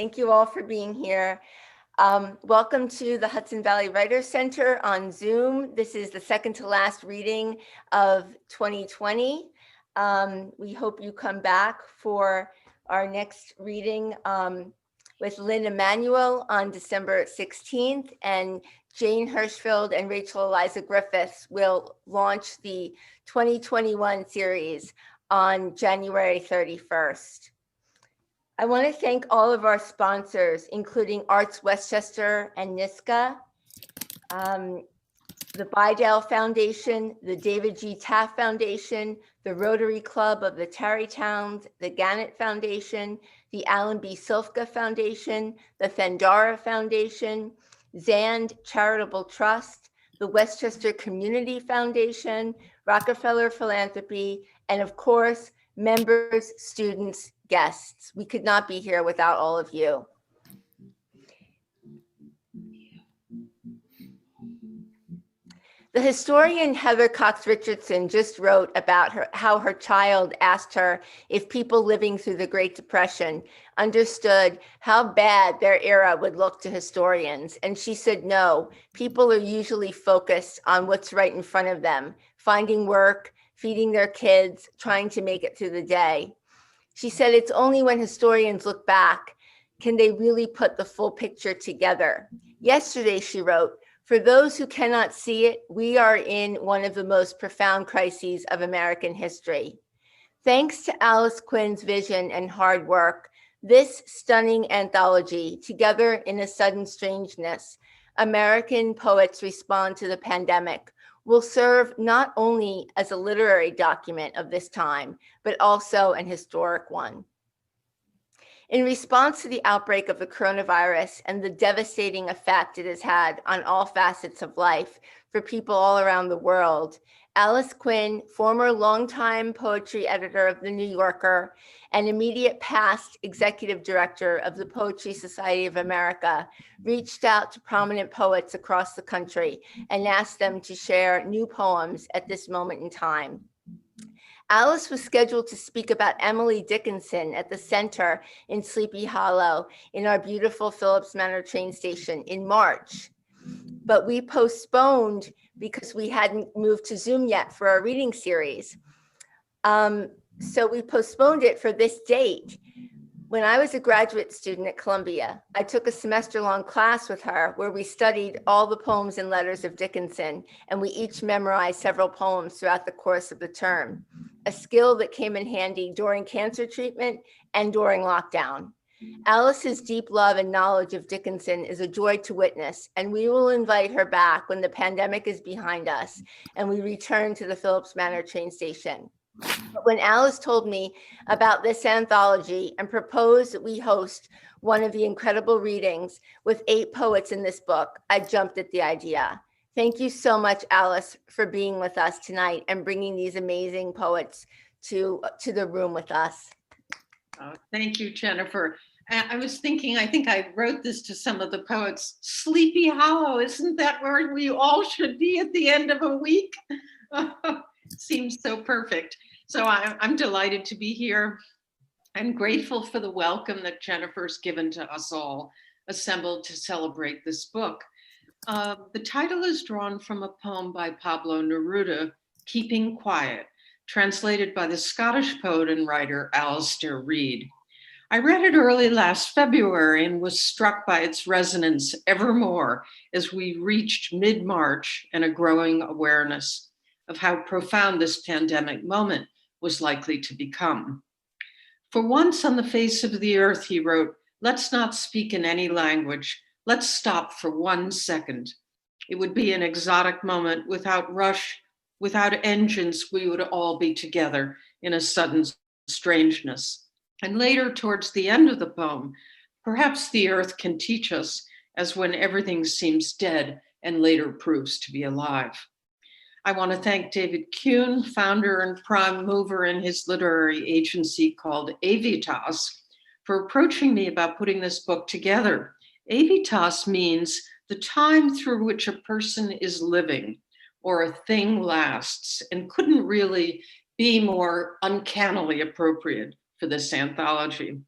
Thank you all for being here. Welcome to the Hudson Valley Writers Center on Zoom. This is the second to last reading of 2020. We hope you come back for our next reading with Lynn Emanuel on December 16th, and Jane Hirschfield and Rachel Eliza Griffiths will launch the 2021 series on January 31st. I want to thank all of our sponsors, including Arts Westchester and NISCA, the Bidell Foundation, the David G. Taft Foundation, the Rotary Club of the Tarrytowns, the Gannett Foundation, the Alan B. Silfka Foundation, the Fendara Foundation, Zand Charitable Trust, the Westchester Community Foundation, Rockefeller Philanthropy, and of course, members, students, guests. We could not be here without all of you. The historian Heather Cox Richardson just wrote about how her child asked her if people living through the Great Depression understood how bad their era would look to historians. And she said, no, people are usually focused on what's right in front of them, finding work, feeding their kids, trying to make it through the day. She said, it's only when historians look back can they really put the full picture together. Yesterday, she wrote, for those who cannot see it, we are in one of the most profound crises of American history. Thanks to Alice Quinn's vision and hard work, this stunning anthology, Together in a Sudden Strangeness, American Poets Respond to the Pandemic, will serve not only as a literary document of this time, but also an historic one. In response to the outbreak of the coronavirus and the devastating effect it has had on all facets of life for people all around the world, Alice Quinn, former longtime poetry editor of The New Yorker and immediate past executive director of the Poetry Society of America, reached out to prominent poets across the country and asked them to share new poems at this moment in time. Alice was scheduled to speak about Emily Dickinson at the center in Sleepy Hollow in our beautiful Phillips Manor train station in March. But we postponed because we hadn't moved to Zoom yet for our reading series. So we postponed it for this date. When I was a graduate student at Columbia, I took a semester-long class with her where we studied all the poems and letters of Dickinson, and we each memorized several poems throughout the course of the term, a skill that came in handy during cancer treatment and during lockdown. Alice's deep love and knowledge of Dickinson is a joy to witness, and we will invite her back when the pandemic is behind us and we return to the Phillips Manor train station. But when Alice told me about this anthology and proposed that we host one of the incredible readings with 8 poets in this book, I jumped at the idea. Thank you so much, Alice, for being with us tonight and bringing these amazing poets to the room with us. Oh, thank you, Jennifer. I was thinking, I think I wrote this to some of the poets, Sleepy Hollow, isn't that where we all should be at the end of a week? Seems so perfect. So I'm delighted to be here. I'm grateful for the welcome that Jennifer's given to us all assembled to celebrate this book. The title is drawn from a poem by Pablo Neruda, Keeping Quiet, translated by the Scottish poet and writer Alistair Reid. I read it early last February and was struck by its resonance ever more as we reached mid-March and a growing awareness of how profound this pandemic moment was likely to become. For once on the face of the earth, he wrote, let's not speak in any language. Let's stop for 1 second. It would be an exotic moment without rush, without engines, we would all be together in a sudden strangeness. And later, towards the end of the poem, perhaps the earth can teach us as when everything seems dead and later proves to be alive. I want to thank David Kuhn, founder and prime mover in his literary agency called Avitas, for approaching me about putting this book together. Avitas means the time through which a person is living or a thing lasts, and couldn't really be more uncannily appropriate for this anthology.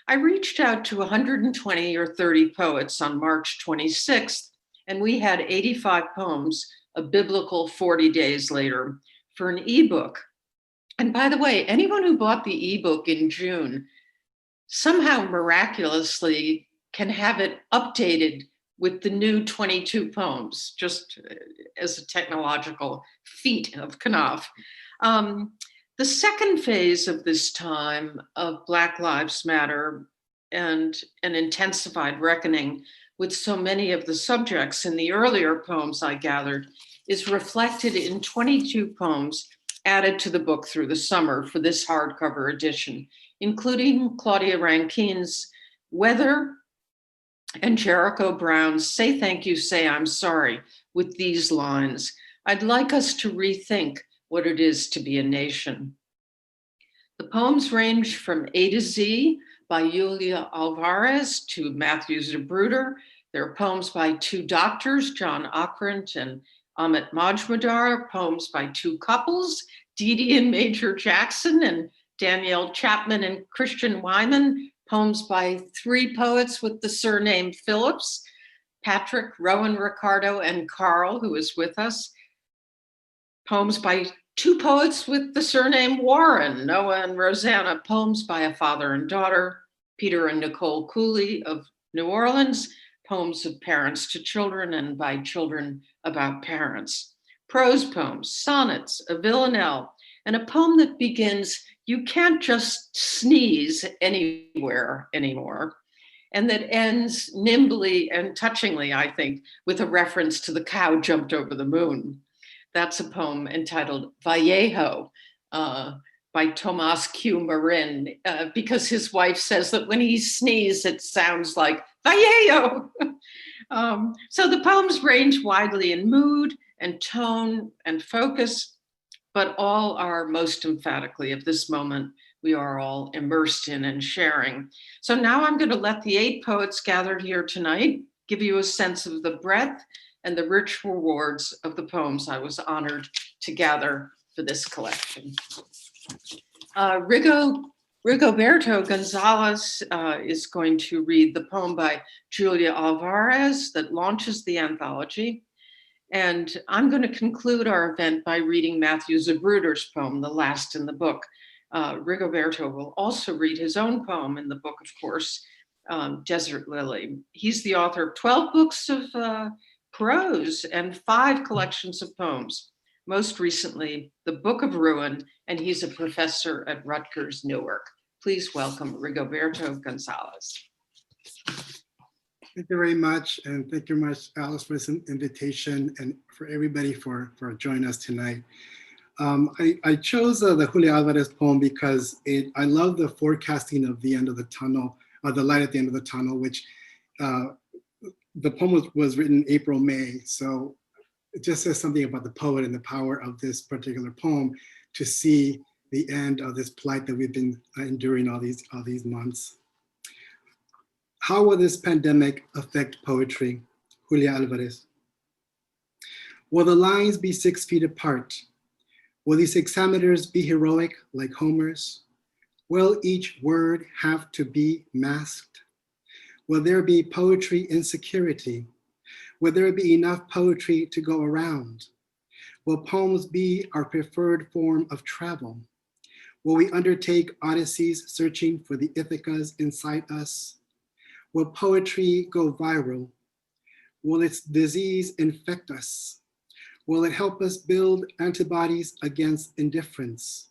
I reached out to 120 or 30 poets on March 26th, and we had 85 poems, a biblical 40 days later, for an ebook. And by the way, anyone who bought the ebook in June somehow miraculously can have it updated with the new 22 poems, just as a technological feat of Knopf. The second phase of this time of Black Lives Matter and an intensified reckoning with so many of the subjects in the earlier poems I gathered is reflected in 22 poems added to the book through the summer for this hardcover edition, including Claudia Rankine's Weather and Jericho Brown's Say Thank You, Say I'm Sorry, with these lines: I'd like us to rethink what it is to be a nation. The poems range from A to Z by Julia Alvarez to Matthew Zabruder. There are poems by two doctors, John Ockrent and Amit Majmudar, poems by two couples, Dee Dee and Major Jackson, and Danielle Chapman and Christian Wyman, poems by three poets with the surname Phillips, Patrick, Rowan, Ricardo, and Carl, who is with us, poems by two poets with the surname Warren, Noah and Rosanna, poems by a father and daughter, Peter and Nicole Cooley of New Orleans, poems of parents to children and by children about parents, prose poems, sonnets, a villanelle, and a poem that begins, you can't just sneeze anywhere anymore, and that ends nimbly and touchingly, I think, with a reference to the cow jumped over the moon. That's a poem entitled Vallejo by Tomas Q. Marin, because his wife says that when he sneezes, it sounds like Vallejo. So the poems range widely in mood and tone and focus, but all are most emphatically of this moment we are all immersed in and sharing. So now I'm going to let the 8 poets gathered here tonight give you a sense of the breadth and the rich rewards of the poems I was honored to gather for this collection. Rigoberto Gonzalez is going to read the poem by Julia Alvarez that launches the anthology. And I'm going to conclude our event by reading Matthew Zabruder's poem, the last in the book. Rigoberto will also read his own poem in the book, of course, Desert Lily. He's the author of 12 books of prose and 5 collections of poems, most recently, The Book of Ruin, and he's a professor at Rutgers, Newark. Please welcome Rigoberto Gonzalez. Thank you very much. And thank you very much, Alice, for this invitation and for everybody for joining us tonight. I chose the Julia Alvarez poem because I love the forecasting of the end of the tunnel, the light at the end of the tunnel, which the poem was written April, May. So it just says something about the poet and the power of this particular poem to see the end of this plight that we've been enduring all these months. How will this pandemic affect poetry? Julia Alvarez. Will the lines be 6 feet apart? Will these hexameters be heroic like Homer's? Will each word have to be masked? Will there be poetry insecurity? Will there be enough poetry to go around? Will poems be our preferred form of travel? Will we undertake odysseys searching for the Ithacas inside us? Will poetry go viral? Will its disease infect us? Will it help us build antibodies against indifference?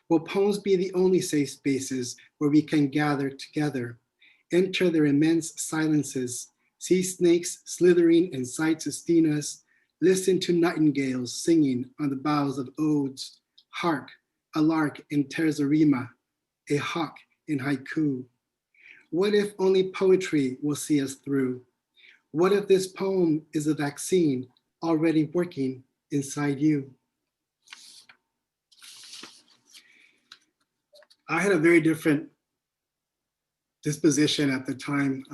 Will poems be the only safe spaces where we can gather together, enter their immense silences, see snakes slithering in sight to sting us, listen to nightingales singing on the boughs of odes, hark, a lark in terzarima, a hawk in haiku? What if only poetry will see us through? What if this poem is a vaccine already working inside you? I had a very different disposition at the time.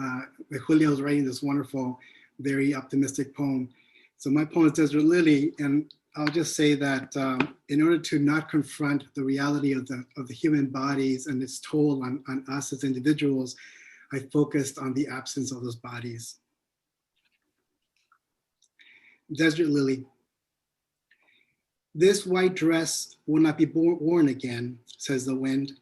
Julia was writing this wonderful, very optimistic poem. So my poem is Desert Lily, and I'll just say that in order to not confront the reality of the human bodies and its toll on us as individuals, I focused on the absence of those bodies. Desert Lily. This white dress will not be worn again, says the wind,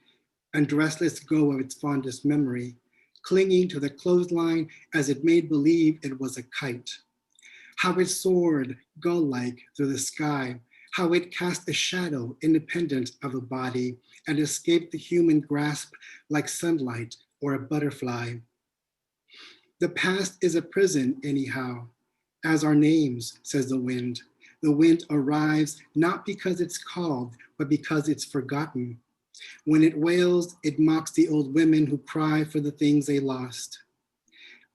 and dress lets go of its fondest memory, clinging to the clothesline as it made believe it was a kite. How it soared gull-like through the sky, how it cast a shadow independent of a body and escaped the human grasp like sunlight or a butterfly. The past is a prison anyhow, as our names, says the wind. The wind arrives not because it's called, but because it's forgotten. When it wails, it mocks the old women who cry for the things they lost.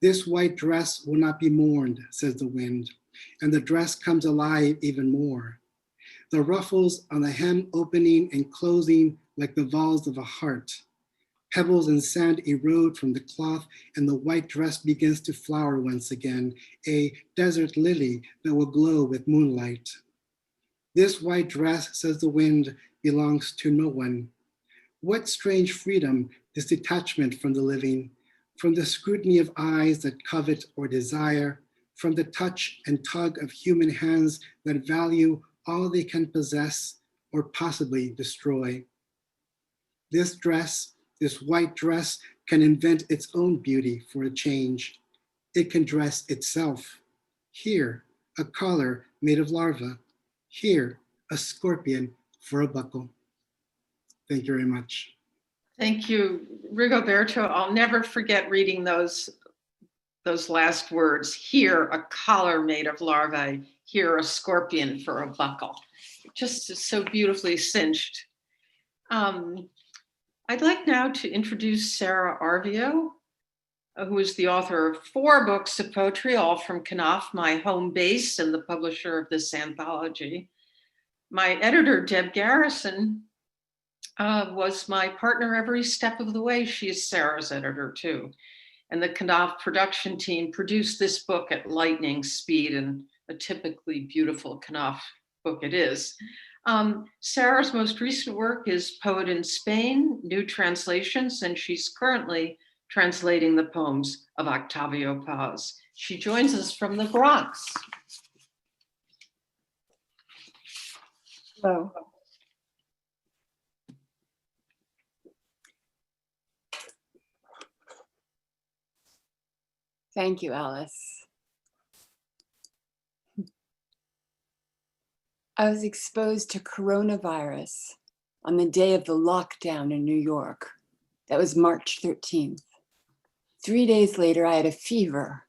This white dress will not be mourned, says the wind, and the dress comes alive even more. The ruffles on the hem opening and closing like the valves of a heart. Pebbles and sand erode from the cloth and the white dress begins to flower once again, a desert lily that will glow with moonlight. This white dress, says the wind, belongs to no one. What strange freedom, this detachment from the living, from the scrutiny of eyes that covet or desire, from the touch and tug of human hands that value all they can possess or possibly destroy. This dress, this white dress, can invent its own beauty for a change. It can dress itself. Here, a collar made of larvae. Here, a scorpion for a buckle. Thank you very much. Thank you, Rigoberto. I'll never forget reading those last words. Here, a collar made of larvae. Here, a scorpion for a buckle. Just so beautifully cinched. I'd like now to introduce Sarah Arvio, who is the author of 4 books of poetry, all from Knopf, my home base and the publisher of this anthology. My editor, Deb Garrison, was my partner every step of the way. She is Sarah's editor too. And the Knopf production team produced this book at lightning speed, and a typically beautiful Knopf book it is. Sarah's most recent work is Poet in Spain, New Translations, and she's currently translating the poems of Octavio Paz. She joins us from the Bronx. Hello. Thank you, Alice. I was exposed to coronavirus on the day of the lockdown in New York. That was March 13th. 3 days later, I had a fever,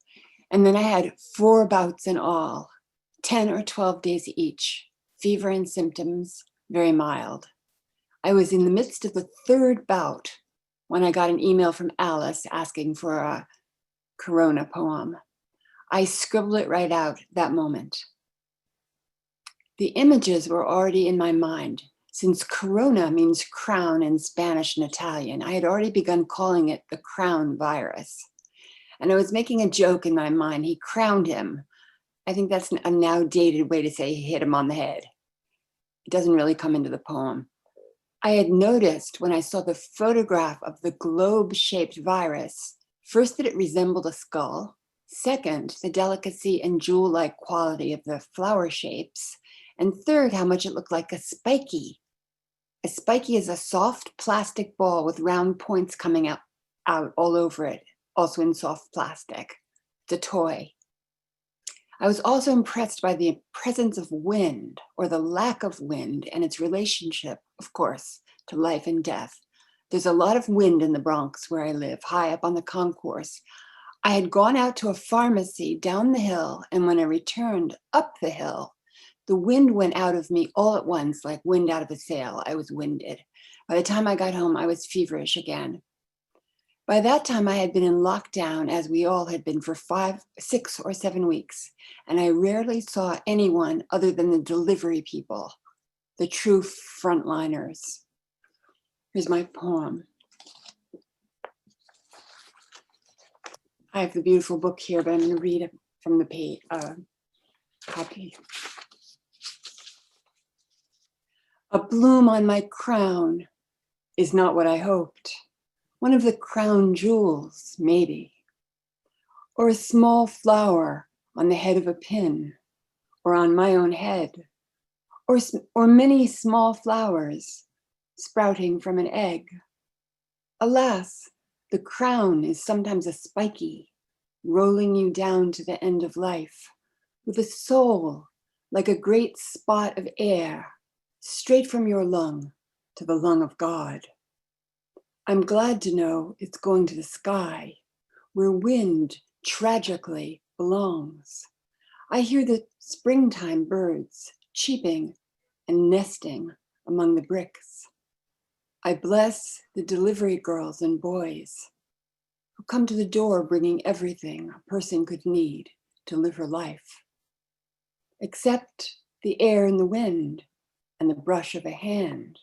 and then I had 4 bouts in all, 10 or 12 days each, fever and symptoms very mild. I was in the midst of the 3rd bout when I got an email from Alice asking for a Corona poem. I scribbled it right out that moment. The images were already in my mind. Since Corona means crown in Spanish and Italian, I had already begun calling it the crown virus. And I was making a joke in my mind. He crowned him. I think that's a now dated way to say he hit him on the head. It doesn't really come into the poem. I had noticed when I saw the photograph of the globe-shaped virus, first, that it resembled a skull. Second, the delicacy and jewel-like quality of the flower shapes. And third, how much it looked like a spiky. A spiky is a soft plastic ball with round points coming out all over it, also in soft plastic. It's a toy. I was also impressed by the presence of wind, or the lack of wind, and its relationship, of course, to life and death. There's a lot of wind in the Bronx where I live, high up on the concourse. I had gone out to a pharmacy down the hill, and when I returned up the hill, the wind went out of me all at once, like wind out of a sail. I was winded. By the time I got home, I was feverish again. By that time, I had been in lockdown, as we all had been, for 5, 6, or 7 weeks, and I rarely saw anyone other than the delivery people, the true frontliners. Here's my poem. I have the beautiful book here, but I'm going to read it from the page, copy. A bloom on my crown is not what I hoped. One of the crown jewels, maybe. Or a small flower on the head of a pin, or on my own head. Or many small flowers sprouting from an egg. Alas, the crown is sometimes a spiky, rolling you down to the end of life, with a soul like a great spot of air, straight from your lung to the lung of God. I'm glad to know it's going to the sky, where wind tragically belongs. I hear the springtime birds cheeping and nesting among the bricks. I bless the delivery girls and boys who come to the door bringing everything a person could need to live her life, except the air and the wind and the brush of a hand,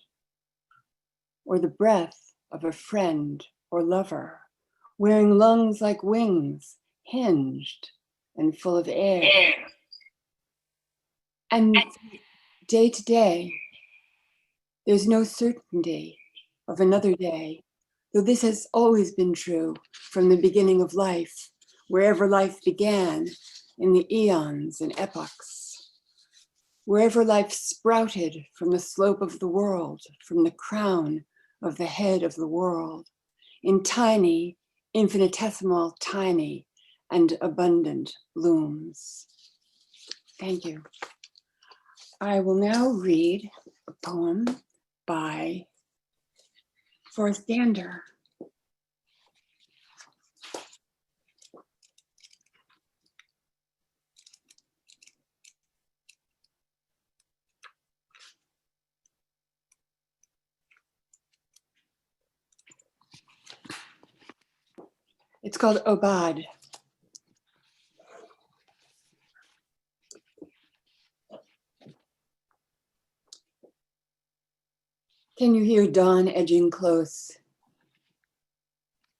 or the breath of a friend or lover, wearing lungs like wings, hinged and full of air. And day to day, there's no certainty of another day, though this has always been true from the beginning of life, wherever life began in the eons and epochs, wherever life sprouted from the slope of the world, from the crown of the head of the world, in tiny, infinitesimal, tiny, and abundant blooms. Thank you. I will now read a poem by Forrest Gander. It's called Obad. Can you hear dawn edging close?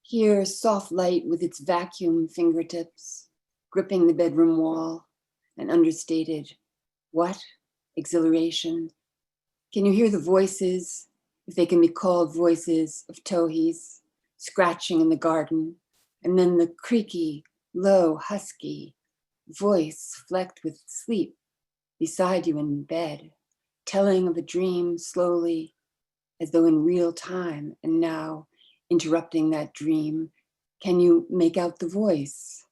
Hear soft light with its vacuum fingertips, gripping the bedroom wall, and understated, what? Exhilaration. Can you hear the voices, if they can be called voices, of towhees, scratching in the garden, and then the creaky, low, husky voice flecked with sleep beside you in bed, telling of a dream slowly, as though in real time, and now interrupting that dream. Can you make out the voice?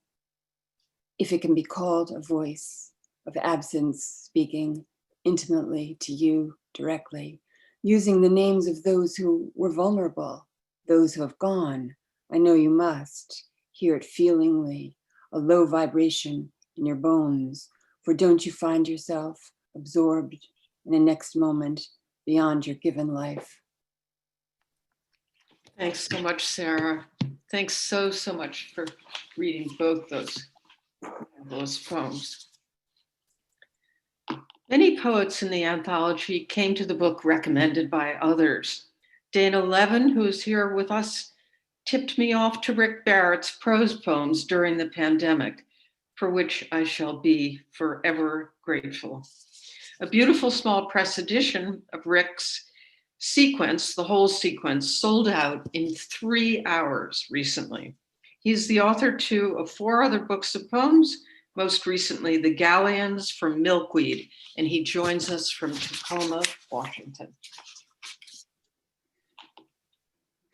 If it can be called a voice of absence speaking intimately to you directly, using the names of those who were vulnerable, those who have gone. I know you must hear it feelingly, a low vibration in your bones, for don't you find yourself absorbed in the next moment beyond your given life? Thanks so much, Sarah. Thanks so much for reading both those poems. Many poets in the anthology came to the book recommended by others. Dana Levin, who's here with us, tipped me off to Rick Barrett's prose poems during the pandemic, for which I shall be forever grateful. A beautiful small press edition of Rick's sequence, the whole sequence, sold out in 3 hours recently. He's the author too of 4 other books of poems, most recently The Galleons from Milkweed, and he joins us from Tacoma, Washington.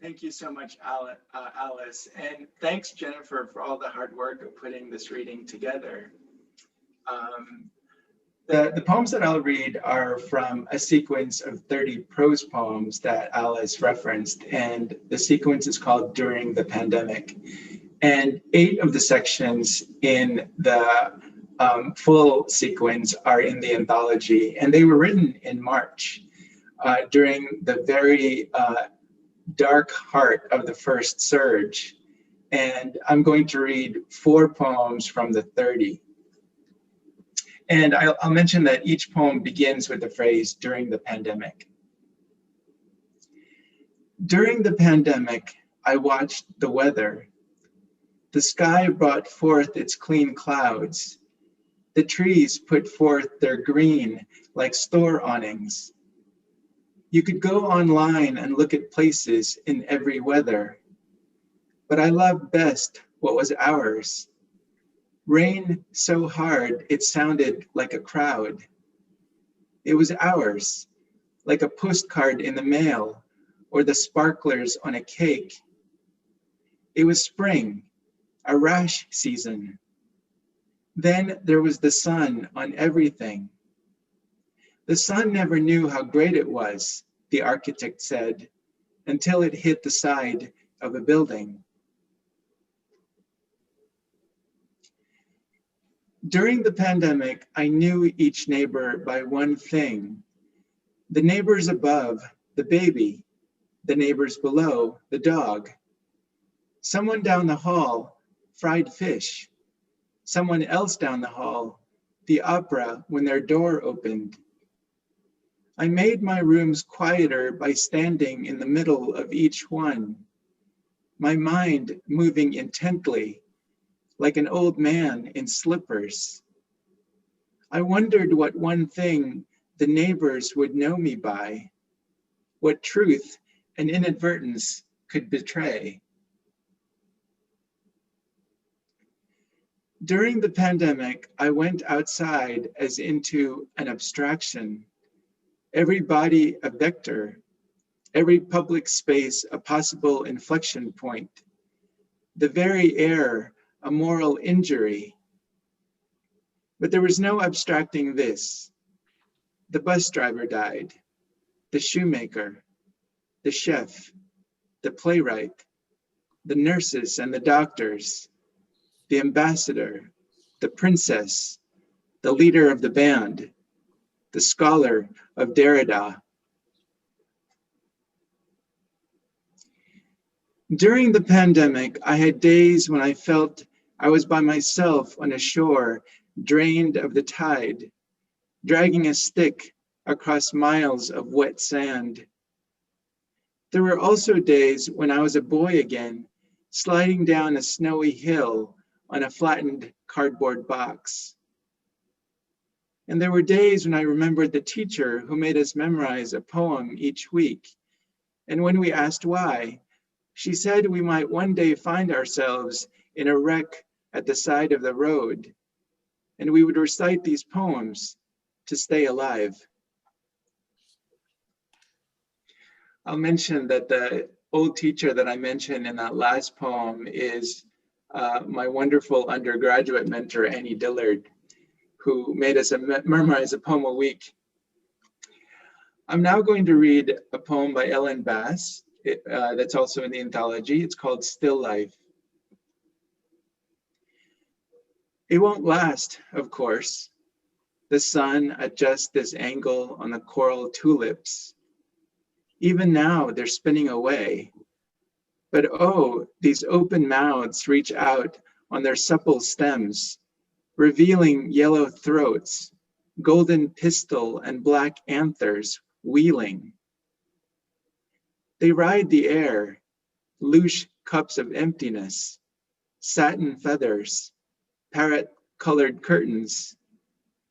Thank you so much, Alice. And thanks, Jennifer, for all the hard work of putting this reading together. The poems that I'll read are from a sequence of 30 prose poems that Alice referenced, and the sequence is called During the Pandemic. And 8 of the sections in the full sequence are in the anthology, and they were written in March during the very dark heart of the first surge. And I'm going to read 4 poems from the 30. And I'll mention that each poem begins with the phrase, during the pandemic. During the pandemic, I watched the weather. The sky brought forth its clean clouds. The trees put forth their green like store awnings. You could go online and look at places in every weather, but I loved best what was ours. Rain so hard it sounded like a crowd. It was ours, like a postcard in the mail or the sparklers on a cake. It was spring, a rash season. Then there was the sun on everything. The sun never knew how great it was, the architect said, until it hit the side of a building. During the pandemic, I knew each neighbor by one thing. The neighbors above, the baby. The neighbors below, the dog. Someone down the hall, fried fish. Someone else down the hall, the opera when their door opened. I made my rooms quieter by standing in the middle of each one, my mind moving intently, like an old man in slippers. I wondered what one thing the neighbors would know me by, what truth and inadvertence could betray. During the pandemic, I went outside as into an abstraction, every body a vector, every public space a possible inflection point, the very air a moral injury. But there was no abstracting this. The bus driver died, the shoemaker, the chef, the playwright, the nurses and the doctors, the ambassador, the princess, the leader of the band, the scholar of Derrida. During the pandemic, I had days when I felt I was by myself on a shore drained of the tide, dragging a stick across miles of wet sand. There were also days when I was a boy again, sliding down a snowy hill on a flattened cardboard box. And there were days when I remembered the teacher who made us memorize a poem each week. And when we asked why, she said we might one day find ourselves in a wreck at the side of the road, and we would recite these poems to stay alive. I'll mention that the old teacher that I mentioned in that last poem is my wonderful undergraduate mentor, Annie Dillard, who made us memorize a poem a week. I'm now going to read a poem by Ellen Bass that's also in the anthology. It's called Still Life. It won't last, of course. The sun adjusts this angle on the coral tulips. Even now they're spinning away. But oh, these open mouths reach out on their supple stems, revealing yellow throats, golden pistil and black anthers wheeling. They ride the air, louche cups of emptiness, satin feathers, parrot-colored curtains.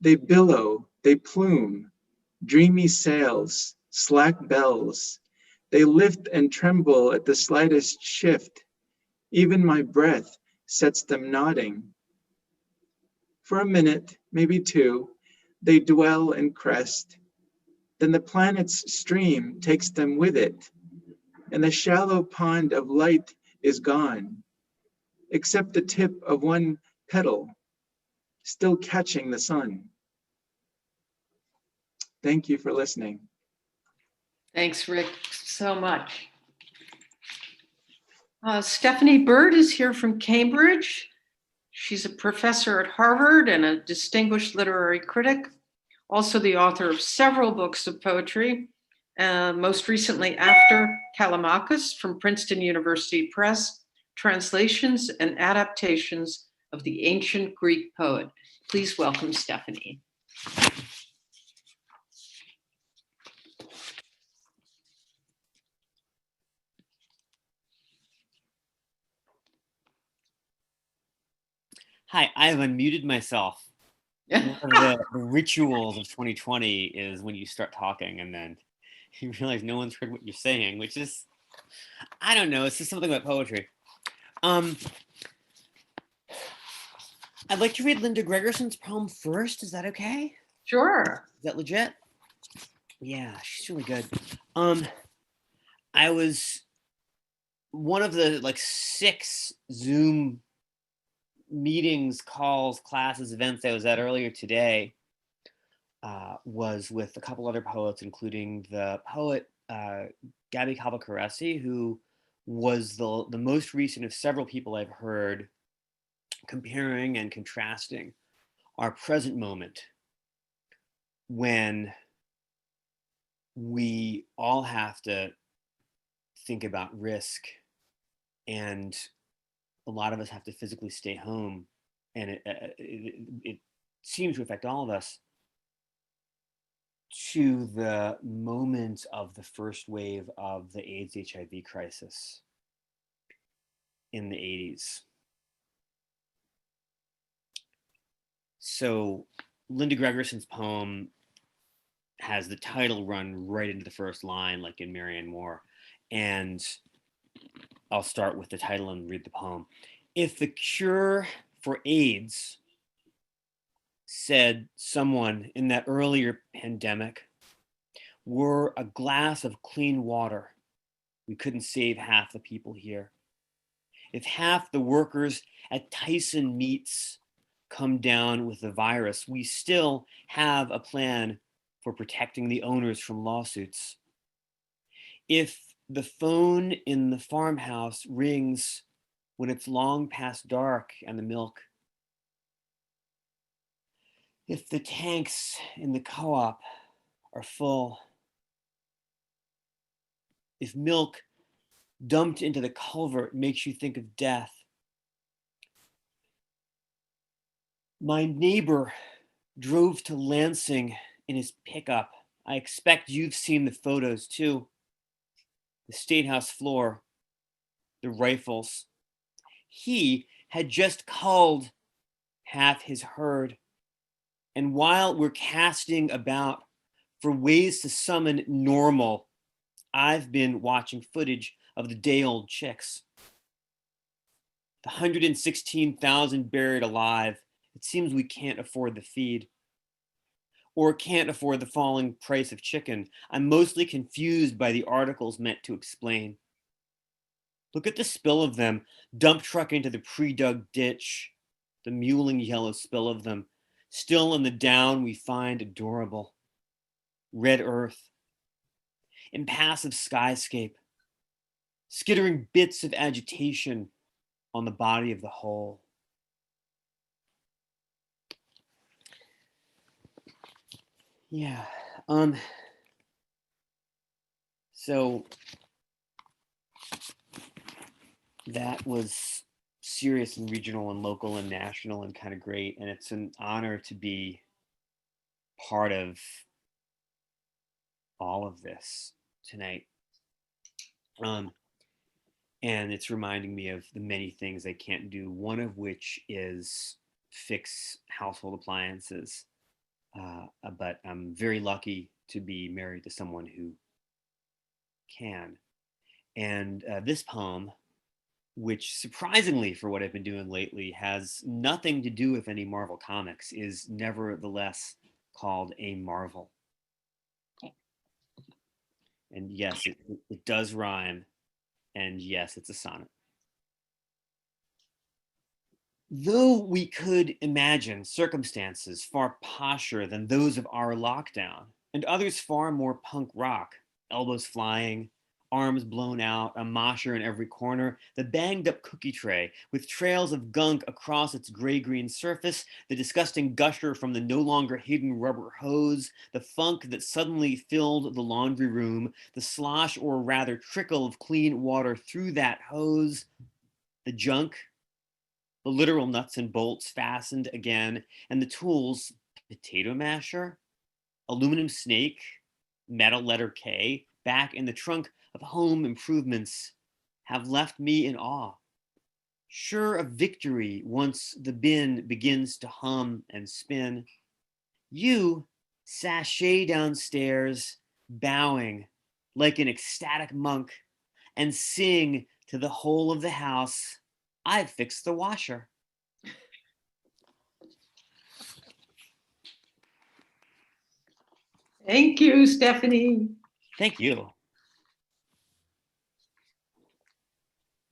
They billow, they plume, dreamy sails, slack bells. They lift and tremble at the slightest shift. Even my breath sets them nodding. For a minute, maybe two, they dwell and crest. Then the planet's stream takes them with it, and the shallow pond of light is gone, except the tip of one petal, still catching the sun. Thank you for listening. Thanks, Rick, so much. Stephanie Bird is here from Cambridge. She's a professor at Harvard and a distinguished literary critic, also the author of several books of poetry, most recently After Callimachus from Princeton University Press, Translations and Adaptations of the Ancient Greek Poet. Please welcome Stephanie. Hi, I have unmuted myself. One of the rituals of 2020 is when you start talking and then you realize no one's heard what you're saying, which is, I don't know, it's just something about poetry. I'd like to read Linda Gregerson's poem first. Is that okay? Sure. Is that legit? Yeah, she's really good. I was one of the like 6 Zoom meetings, calls, classes, events I was at earlier today was with a couple other poets, including the poet Gabby Cavalcaresi, who was the most recent of several people I've heard comparing and contrasting our present moment when we all have to think about risk, and a lot of us have to physically stay home, and it seems to affect all of us, to the moment of the first wave of the AIDS HIV crisis in the 80s. So Linda Gregerson's poem has the title run right into the first line, like in Marianne Moore. And I'll start with the title and read the poem. If the cure for AIDS, said someone in that earlier pandemic, were a glass of clean water, we couldn't save half the people here. If half the workers at Tyson Meats come down with the virus, we still have a plan for protecting the owners from lawsuits. If the phone in the farmhouse rings when it's long past dark and the milk, if the tanks in the co-op are full, if milk dumped into the culvert makes you think of death, my neighbor drove to Lansing in his pickup. I expect you've seen the photos too. The State House floor, the rifles. He had just culled half his herd. And while we're casting about for ways to summon normal, I've been watching footage of the day-old chicks. The 116,000 buried alive. It seems we can't afford the feed, or can't afford the falling price of chicken. I'm mostly confused by the articles meant to explain. Look at the spill of them, dump truck into the pre-dug ditch, the muling yellow spill of them. Still in the down we find adorable. Red earth, impassive skyscape, skittering bits of agitation on the body of the whole. Yeah. So that was serious and regional and local and national and kind of great. And it's an honor to be part of all of this tonight. And it's reminding me of the many things I can't do, one of which is fix household appliances. But I'm very lucky to be married to someone who can. And this poem, which surprisingly for what I've been doing lately has nothing to do with any Marvel comics, is nevertheless called A Marvel. And yes, it does rhyme. And yes, it's a sonnet. Though we could imagine circumstances far posher than those of our lockdown, and others far more punk rock, elbows flying, arms blown out, a mosher in every corner, the banged up cookie tray with trails of gunk across its gray-green surface, the disgusting gusher from the no longer hidden rubber hose, the funk that suddenly filled the laundry room, the slosh or rather trickle of clean water through that hose, the junk, the literal nuts and bolts fastened again, and the tools, potato masher, aluminum snake, metal letter K, back in the trunk of home improvements, have left me in awe. Sure of victory once the bin begins to hum and spin. You sashay downstairs, bowing like an ecstatic monk and sing to the whole of the house, "I've fixed the washer." Thank you, Stephanie. Thank you.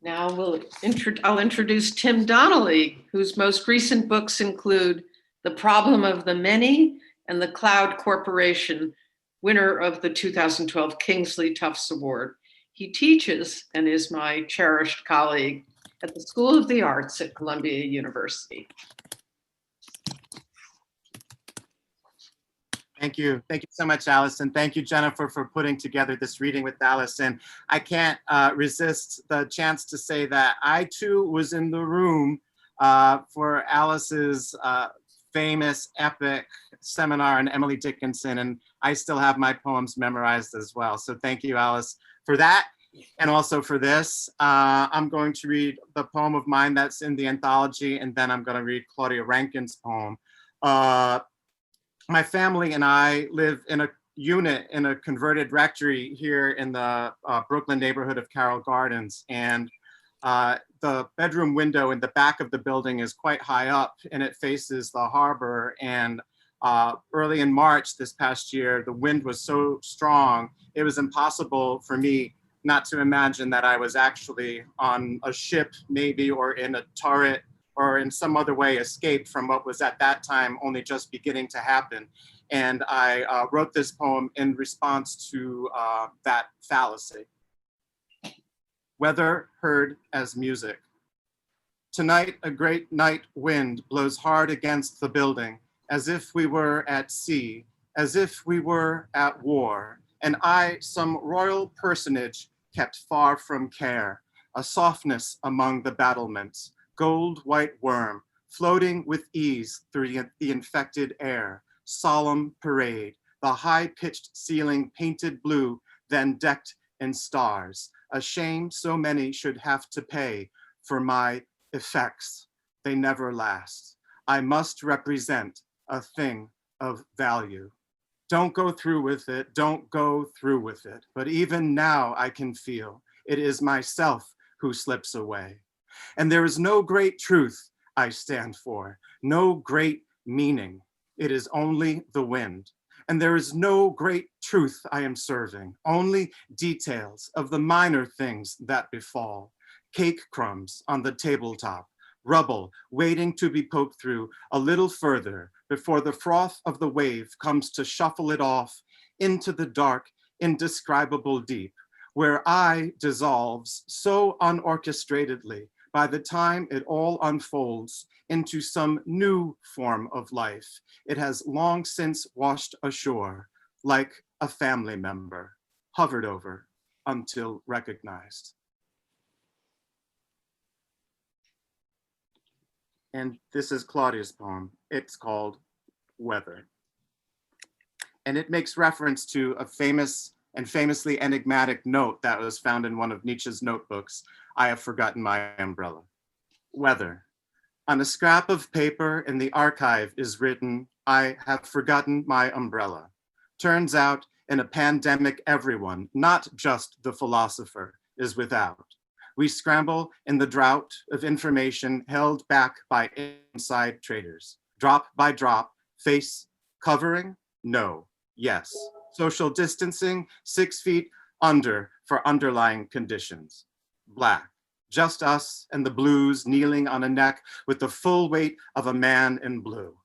Now I'll introduce Tim Donnelly, whose most recent books include The Problem of the Many and The Cloud Corporation, winner of the 2012 Kingsley Tufts Award. He teaches and is my cherished colleague at the School of the Arts at Columbia University. Thank you. Thank you so much, Allison. Thank you, Jennifer, for putting together this reading with Allison. I can't resist the chance to say that I too was in the room for Alice's famous epic seminar on Emily Dickinson, and I still have my poems memorized as well. So thank you, Alice, for that. And also for this, I'm going to read the poem of mine that's in the anthology, and then I'm going to read Claudia Rankin's poem. My family and I live in a unit in a converted rectory here in the Brooklyn neighborhood of Carroll Gardens. And the bedroom window in the back of the building is quite high up and it faces the harbor. And early in March this past year, the wind was so strong, it was impossible for me not to imagine that I was actually on a ship maybe, or in a turret, or in some other way escaped from what was at that time only just beginning to happen. And I wrote this poem in response to that fallacy. Weather heard as music. Tonight, a great night wind blows hard against the building, as if we were at sea, as if we were at war, and I, some royal personage, kept far from care, a softness among the battlements, gold white worm, floating with ease through the infected air, solemn parade, the high-pitched ceiling painted blue, then decked in stars. A shame so many should have to pay for my effects. They never last. I must represent a thing of value. Don't go through with it, don't go through with it. But even now I can feel it is myself who slips away. And there is no great truth I stand for, no great meaning. It is only the wind. And there is no great truth I am serving, only details of the minor things that befall. Cake crumbs on the tabletop, rubble waiting to be poked through a little further before the froth of the wave comes to shuffle it off into the dark, indescribable deep, where I dissolves so unorchestratedly by the time it all unfolds into some new form of life. It has long since washed ashore like a family member, hovered over until recognized. And this is Claudia's poem. It's called Weather. And it makes reference to a famous and famously enigmatic note that was found in one of Nietzsche's notebooks. I have forgotten my umbrella. Weather. On a scrap of paper in the archive is written, I have forgotten my umbrella. Turns out in a pandemic, everyone, not just the philosopher, is without. We scramble in the drought of information held back by inside traders. Drop by drop, face covering? No, yes. Social distancing, 6 feet under for underlying conditions. Black, just us and the blues kneeling on a neck with the full weight of a man in blue.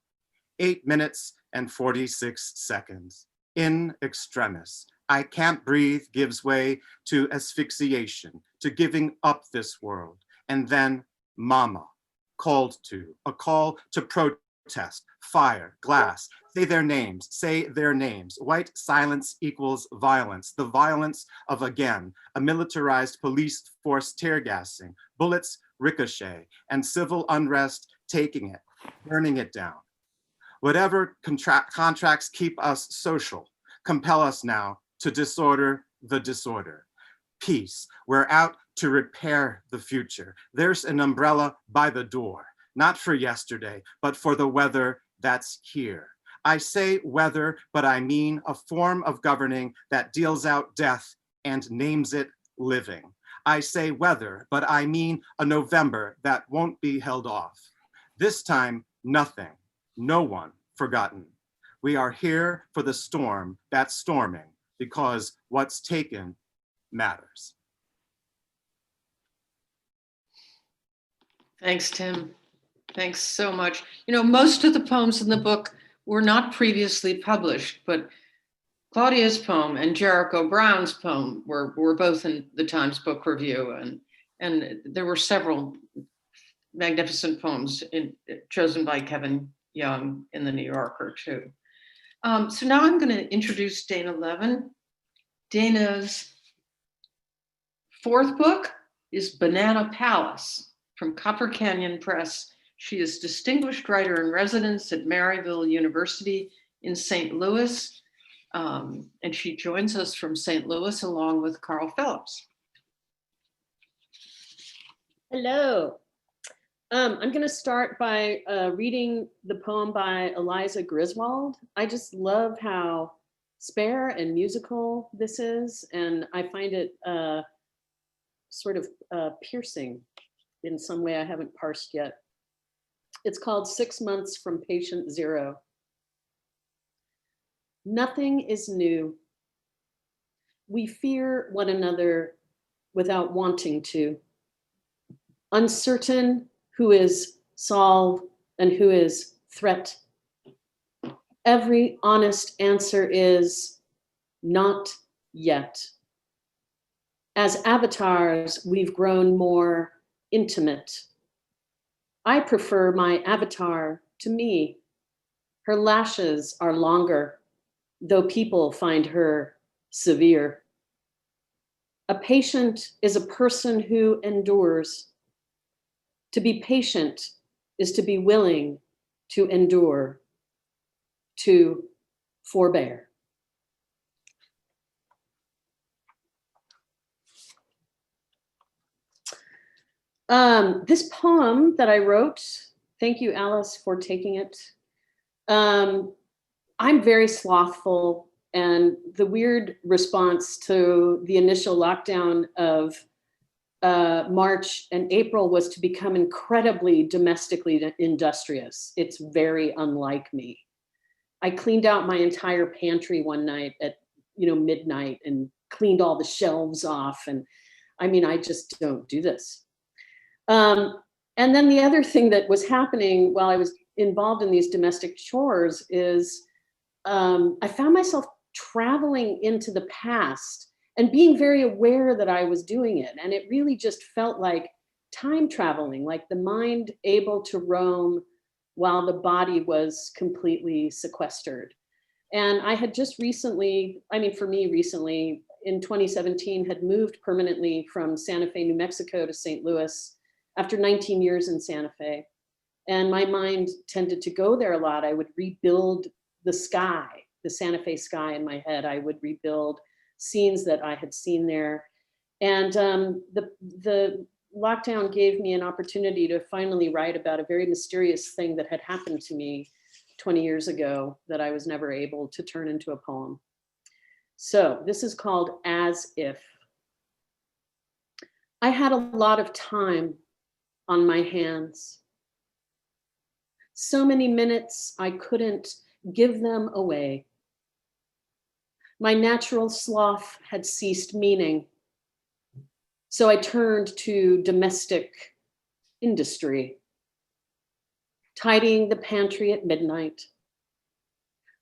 8 minutes and 46 seconds. In extremis. I can't breathe gives way to asphyxiation, to giving up this world. And then mama, called to, a call to protest, fire, glass, say their names. White silence equals violence, the violence of again, a militarized police force tear gassing, bullets ricochet, and civil unrest taking it, burning it down. Whatever contracts keep us social, compel us now to disorder the disorder. Peace, we're out to repair the future. There's an umbrella by the door, not for yesterday, but for the weather that's here. I say weather, but I mean a form of governing that deals out death and names it living. I say weather, but I mean a November that won't be held off. This time, nothing, no one forgotten. We are here for the storm that's storming because what's taken matters. Thanks, Tim. Thanks so much. You know, most of the poems in the book were not previously published, but Claudia's poem and Jericho Brown's poem were both in the Times Book Review, and there were several magnificent poems chosen by Kevin Young in the New Yorker too. So now I'm going to introduce Dana Levin. Dana's fourth book is Banana Palace from Copper Canyon Press. She is Distinguished Writer in Residence at Maryville University in St. Louis. And she joins us from St. Louis along with Carl Phillips. Hello. I'm going to start by reading the poem by Eliza Griswold. I just love how spare and musical this is, and I find it sort of piercing in some way I haven't parsed yet. It's called 6 Months from Patient Zero. Nothing is new. We fear one another without wanting to. Uncertain who is solve and who is threat. Every honest answer is not yet. As avatars, we've grown more intimate. I prefer my avatar to me. Her lashes are longer, though people find her severe. A patient is a person who endures. To be patient is to be willing to endure, to forbear. This poem that I wrote, thank you, Alice, for taking it. I'm very slothful, and the weird response to the initial lockdown of March and April was to become incredibly domestically industrious. It's very unlike me. I cleaned out my entire pantry one night at midnight and cleaned all the shelves off. And I mean, I just don't do this. And then the other thing that was happening while I was involved in these domestic chores is I found myself traveling into the past and being very aware that I was doing it. And it really just felt like time traveling, like the mind able to roam while the body was completely sequestered. And I had just recently, for me recently, in 2017, had moved permanently from Santa Fe, New Mexico to St. Louis after 19 years in Santa Fe. And my mind tended to go there a lot. I would rebuild the sky, the Santa Fe sky in my head. I would rebuild scenes that I had seen there. And the lockdown gave me an opportunity to finally write about a very mysterious thing that had happened to me 20 years ago that I was never able to turn into a poem. So this is called As If. I had a lot of time on my hands. So many minutes I couldn't give them away. My natural sloth had ceased meaning. So I turned to domestic industry, tidying the pantry at midnight.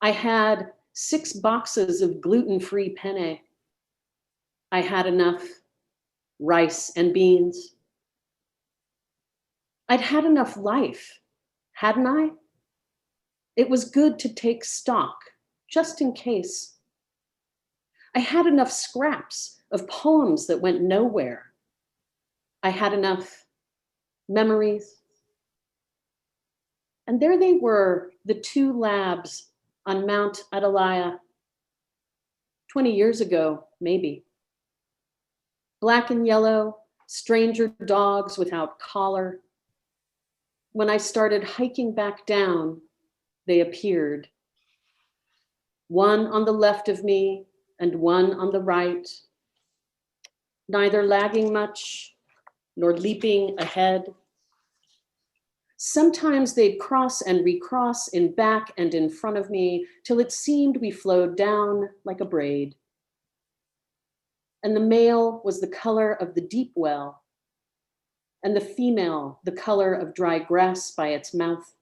I had 6 boxes of gluten-free penne. I had enough rice and beans. I'd had enough life, hadn't I? It was good to take stock, just in case. I had enough scraps of poems that went nowhere. I had enough memories. And there they were, the 2 labs on Mount Atalaya, 20 years ago, maybe. Black and yellow, stranger dogs without collar. When I started hiking back down, they appeared. One on the left of me and one on the right, neither lagging much nor leaping ahead. Sometimes they'd cross and recross in back and in front of me till it seemed we flowed down like a braid. And the male was the color of the deep well, and the female the color of dry grass by its mouth.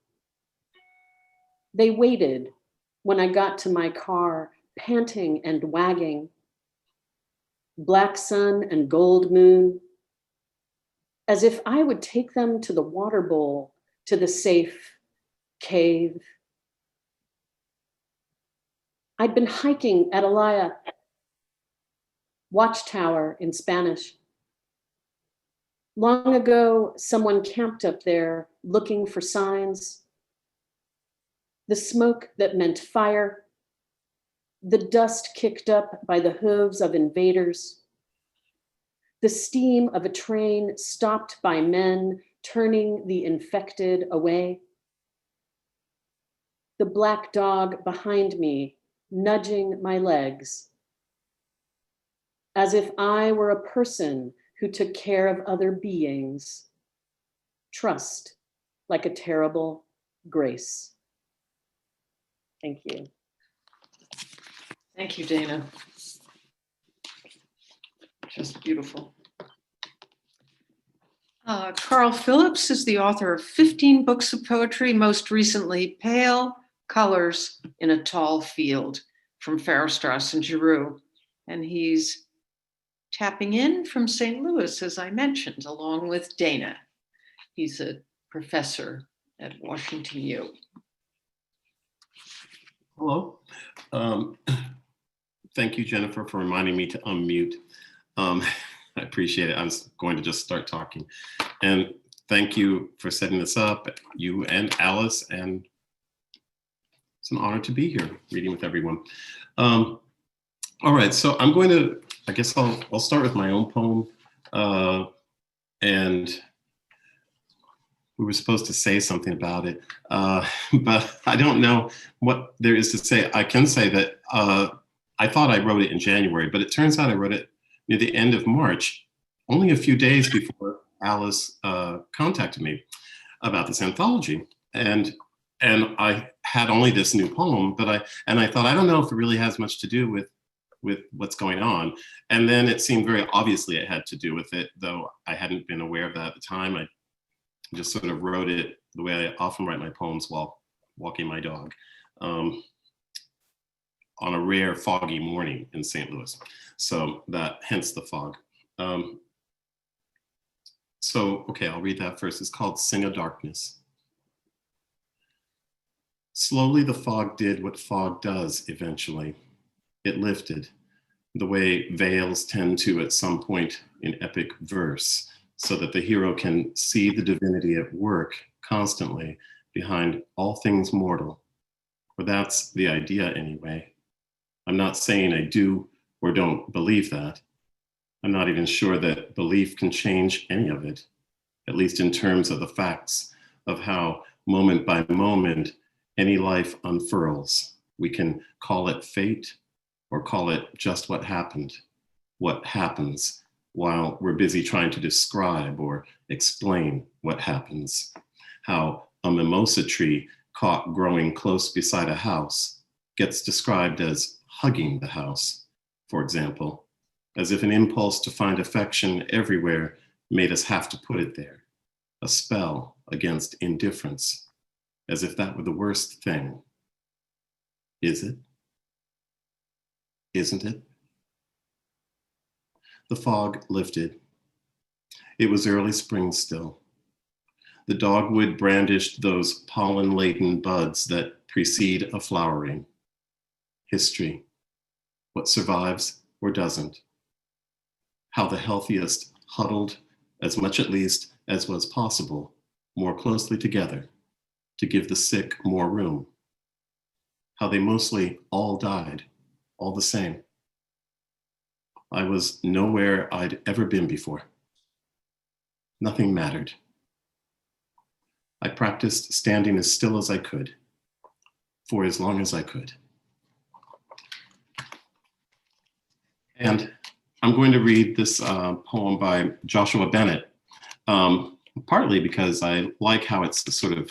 They waited when I got to my car, panting and wagging. Black sun and gold moon, as if I would take them to the water bowl, to the safe cave. I'd been hiking at Alaya, watchtower in Spanish. Long ago, someone camped up there looking for signs. The smoke that meant fire, the dust kicked up by the hooves of invaders, the steam of a train stopped by men turning the infected away, the black dog behind me nudging my legs, as if I were a person who took care of other beings. Trust like a terrible grace. Thank you. Thank you, Dana. Just beautiful. Carl Phillips is the author of 15 books of poetry, most recently Pale Colors in a Tall Field from Fairstrass and Giroux. And he's tapping in from St. Louis, as I mentioned, along with Dana. He's a professor at Washington U. Hello. Thank you, Jennifer, for reminding me to unmute. I appreciate it. I was going to just start talking. And thank you for setting this up, you and Alice, and it's an honor to be here reading with everyone. All right, so I'm going to, I guess I'll start with my own poem. And we were supposed to say something about it, but I don't know what there is to say. I can say that I thought I wrote it in January, but it turns out I wrote it near the end of March, only a few days before Alice contacted me about this anthology. And I had only this new poem, but I thought, I don't know if it really has much to do with what's going on. And then it seemed very obviously it had to do with it, though I hadn't been aware of that at the time. I just sort of wrote it the way I often write my poems while walking my dog, on a rare foggy morning in St. Louis. So that, hence the fog. Okay, I'll read that first. It's called Sing a Darkness. Slowly the fog did what fog does eventually. It lifted, the way veils tend to at some point in epic verse, so that the hero can see the divinity at work constantly behind all things mortal. Or that's the idea anyway. I'm not saying I do or don't believe that. I'm not even sure that belief can change any of it, at least in terms of the facts of how moment by moment any life unfurls. We can call it fate or call it just what happened, what happens, while we're busy trying to describe or explain what happens. How a mimosa tree caught growing close beside a house gets described as hugging the house, for example, as if an impulse to find affection everywhere made us have to put it there, a spell against indifference, as if that were the worst thing. Is it? Isn't it? The fog lifted. It was early spring still. The dogwood brandished those pollen-laden buds that precede a flowering. History, what survives or doesn't. How the healthiest huddled, as much at least as was possible, more closely together to give the sick more room. How they mostly all died, all the same. I was nowhere I'd ever been before. Nothing mattered. I practiced standing as still as I could, for as long as I could. And I'm going to read this poem by Joshua Bennett, partly because I like how it's sort of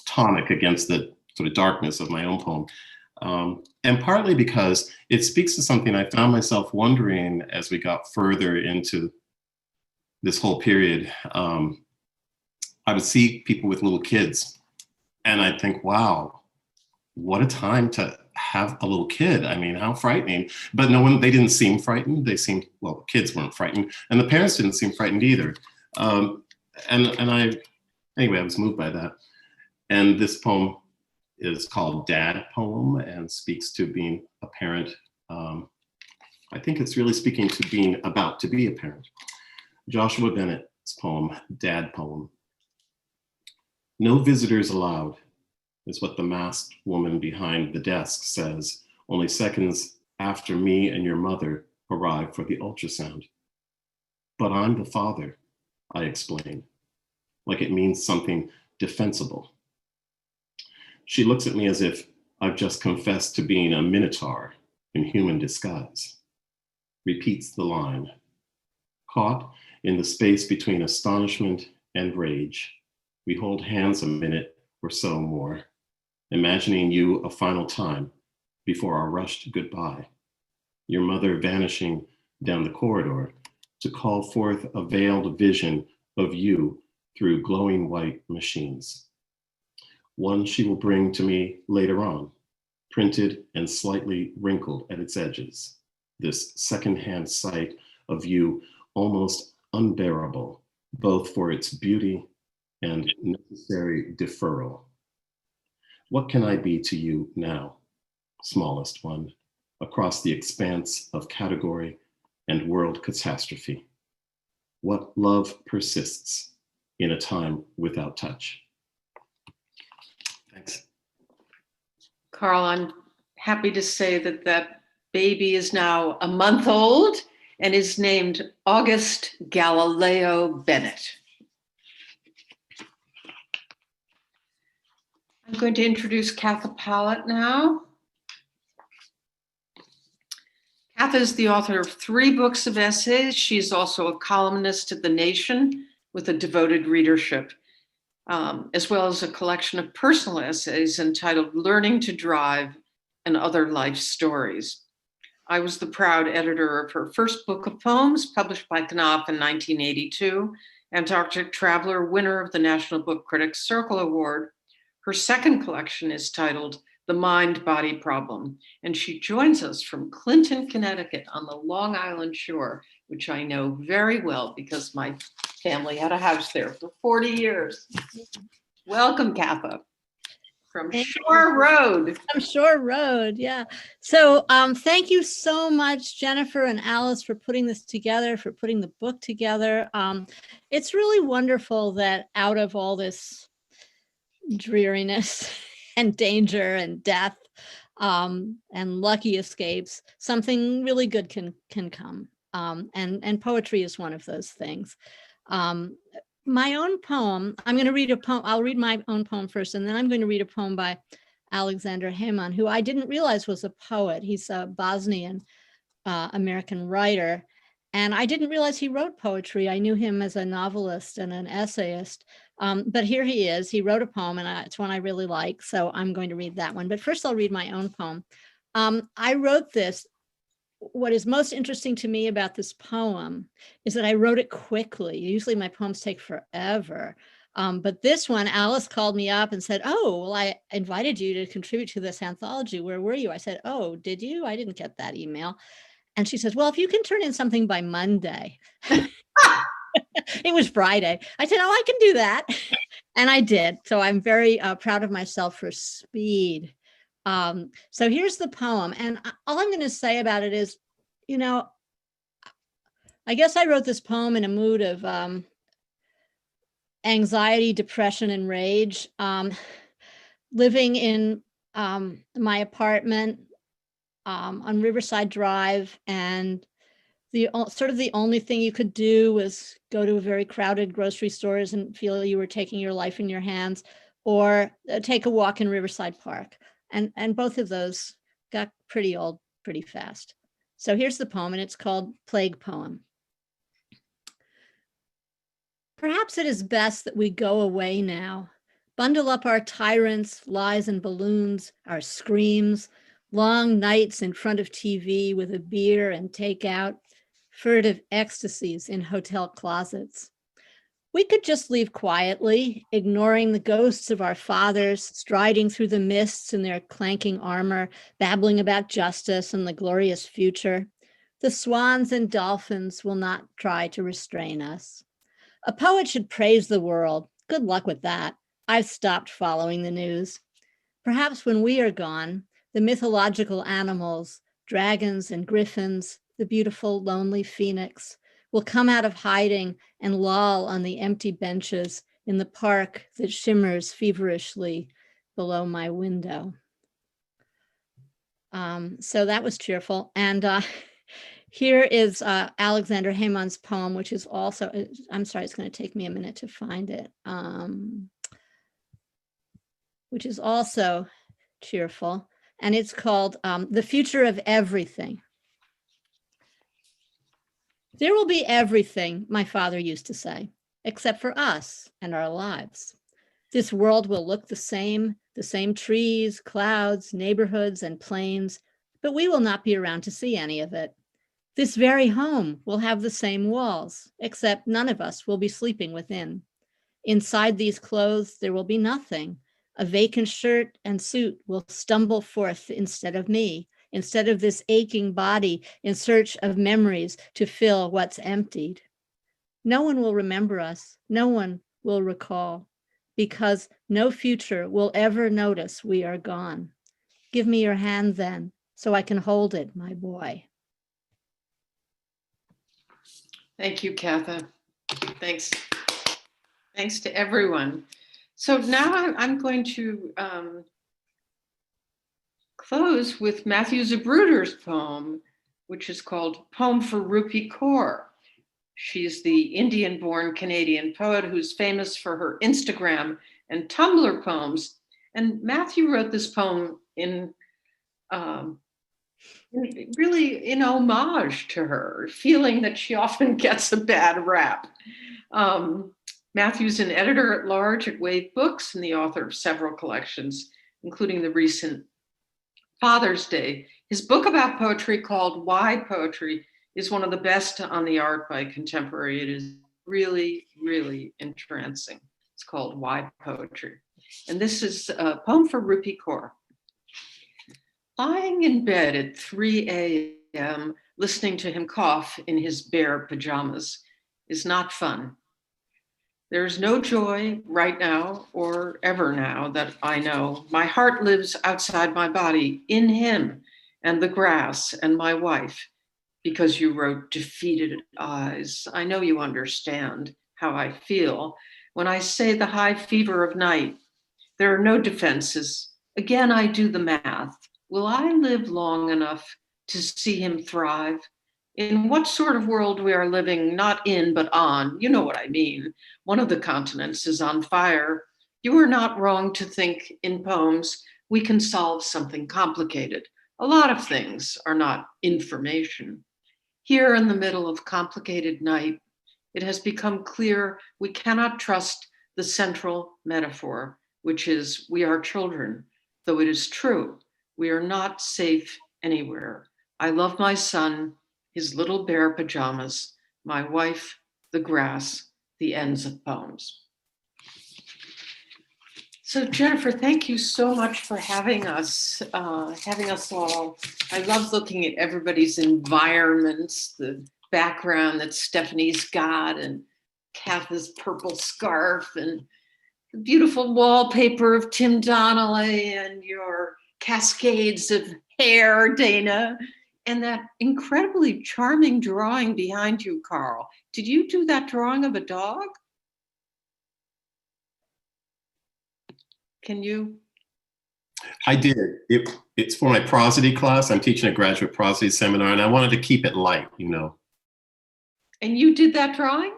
tonic against the sort of darkness of my own poem. And partly because it speaks to something I found myself wondering as we got further into this whole period. I would see people with little kids and I'd think, wow, what a time to have a little kid. I mean, how frightening. But they didn't seem frightened. They seemed, well, the kids weren't frightened and the parents didn't seem frightened either. Anyway, I was moved by that. And this poem is called Dad Poem and speaks to being a parent. I think it's really speaking to being about to be a parent. Joshua Bennett's poem, Dad Poem. No visitors allowed is what the masked woman behind the desk says, only seconds after me and your mother arrive for the ultrasound. But I'm the father, I explain, like it means something defensible. She looks at me as if I've just confessed to being a minotaur in human disguise. Repeats the line. Caught in the space between astonishment and rage, we hold hands a minute or so more, imagining you a final time before our rushed goodbye. Your mother vanishing down the corridor to call forth a veiled vision of you through glowing white machines. One she will bring to me later on, printed and slightly wrinkled at its edges. This secondhand sight of you almost unbearable, both for its beauty and necessary deferral. What can I be to you now, smallest one, across the expanse of category and world catastrophe? What love persists in a time without touch? Thanks. Carl, I'm happy to say that that baby is now a month old and is named August Galileo Bennett. I'm going to introduce kathapollitt now. Kath is the author of 3 books of essays. She's also a columnist at The Nation with a devoted readership, as well as a collection of personal essays entitled Learning to Drive and Other Life Stories. I was the proud editor of her first book of poems, published by Knopf in 1982, Antarctic Traveler, winner of the National Book Critics Circle Award. Her second collection is titled The Mind-Body Problem, and she joins us from Clinton, Connecticut on the Long Island shore, which I know very well because my family had a house there for 40 years. Welcome, Katha, from Shore Road. From Shore Road, yeah. So thank you so much, Jennifer and Alice, for putting this together, for putting the book together. It's really wonderful that out of all this dreariness and danger and death and lucky escapes, something really good can come. And poetry is one of those things. My own poem, I'm going to read a poem. I'll read my own poem first, and then I'm going to read a poem by Alexander Heyman, who I didn't realize was a poet. He's a Bosnian American writer. And I didn't realize he wrote poetry. I knew him as a novelist and an essayist. But here he is. He wrote a poem, and it's one I really like. So I'm going to read that one. But first, I'll read my own poem. I wrote this. What is most interesting to me about this poem is that I wrote it quickly. Usually my poems take forever. But this one, Alice called me up and said, oh, well, I invited you to contribute to this anthology. Where were you? I said, oh, did you? I didn't get that email. And she says, well, if you can turn in something by Monday. It was Friday. I said, oh, I can do that. And I did. So I'm very proud of myself for speed. So here's the poem. And all I'm going to say about it is, you know, I guess I wrote this poem in a mood of anxiety, depression, and rage. Living in my apartment on Riverside Drive, and the only thing you could do was go to a very crowded grocery stores and feel you were taking your life in your hands, or take a walk in Riverside Park. And both of those got pretty old pretty fast. So here's the poem, and it's called Plague Poem. Perhaps it is best that we go away now. Bundle up our tyrants, lies and balloons, our screams, long nights in front of TV with a beer and takeout, furtive ecstasies in hotel closets. We could just leave quietly, ignoring the ghosts of our fathers, striding through the mists in their clanking armor, babbling about justice and the glorious future. The swans and dolphins will not try to restrain us. A poet should praise the world. Good luck with that. I've stopped following the news. Perhaps when we are gone, the mythological animals, dragons and griffins, the beautiful lonely phoenix, will come out of hiding and loll on the empty benches in the park that shimmers feverishly below my window. So that was cheerful. And here is Alexander Haymon's poem, which is also, I'm sorry, it's going to take me a minute to find it, which is also cheerful. And it's called The Future of Everything. There will be everything, my father used to say, except for us and our lives. This world will look the same trees, clouds, neighborhoods, and plains, but we will not be around to see any of it. This very home will have the same walls, except none of us will be sleeping within. Inside these clothes, there will be nothing. A vacant shirt and suit will stumble forth instead of me, instead of this aching body in search of memories to fill what's emptied. No one will remember us. No one will recall, because no future will ever notice we are gone. Give me your hand then, so I can hold it, my boy. Thank you, Katha. Thanks. Thanks to everyone. So now I'm going to close with Matthew Zabruder's poem, which is called Poem for Rupi Kaur. She's the Indian-born Canadian poet who's famous for her Instagram and Tumblr poems. And Matthew wrote this poem in really in homage to her, feeling that she often gets a bad rap. Matthew's an editor-at-large at Wave Books and the author of several collections, including the recent Father's Day. His book about poetry, called Why Poetry, is one of the best on the art by contemporary. It is really, really entrancing. It's called Why Poetry. And this is a poem for Rupi Kaur. Lying in bed at 3 a.m., listening to him cough in his bare pajamas is not fun. There's no joy right now or ever now that I know. My heart lives outside my body, in him and the grass and my wife, because you wrote defeated eyes. I know you understand how I feel when I say the high fever of night. There are no defenses. Again, I do the math. Will I live long enough to see him thrive? In what sort of world we are living, not in, but on, you know what I mean. One of the continents is on fire. You are not wrong to think in poems we can solve something complicated. A lot of things are not information. Here in the middle of complicated night, it has become clear we cannot trust the central metaphor, which is we are children, though it is true, we are not safe anywhere. I love my son, his little bare pajamas, my wife, the grass, the ends of poems. So Jennifer, thank you so much for having us all. I love looking at everybody's environments, the background that Stephanie's got and Katha's purple scarf and the beautiful wallpaper of Tim Donnelly and your cascades of hair, Dana, and that incredibly charming drawing behind you, Carl. Did you do that drawing of a dog? Can you? I did. It's for my prosody class. I'm teaching a graduate prosody seminar, and I wanted to keep it light, you know. And you did that drawing?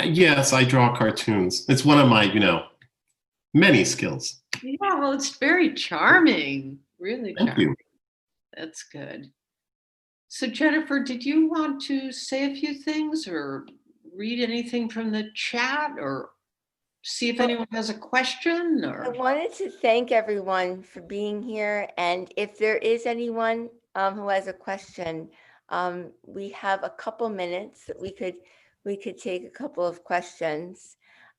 Yes, I draw cartoons. It's one of my, many skills. Yeah, well, it's very charming. Really charming. Thank you. That's good. So Jennifer, did you want to say a few things or read anything from the chat or see if anyone has a question I or? wanted to thank everyone for being here. And if there is anyone who has a question, we have a couple minutes that we could take a couple of questions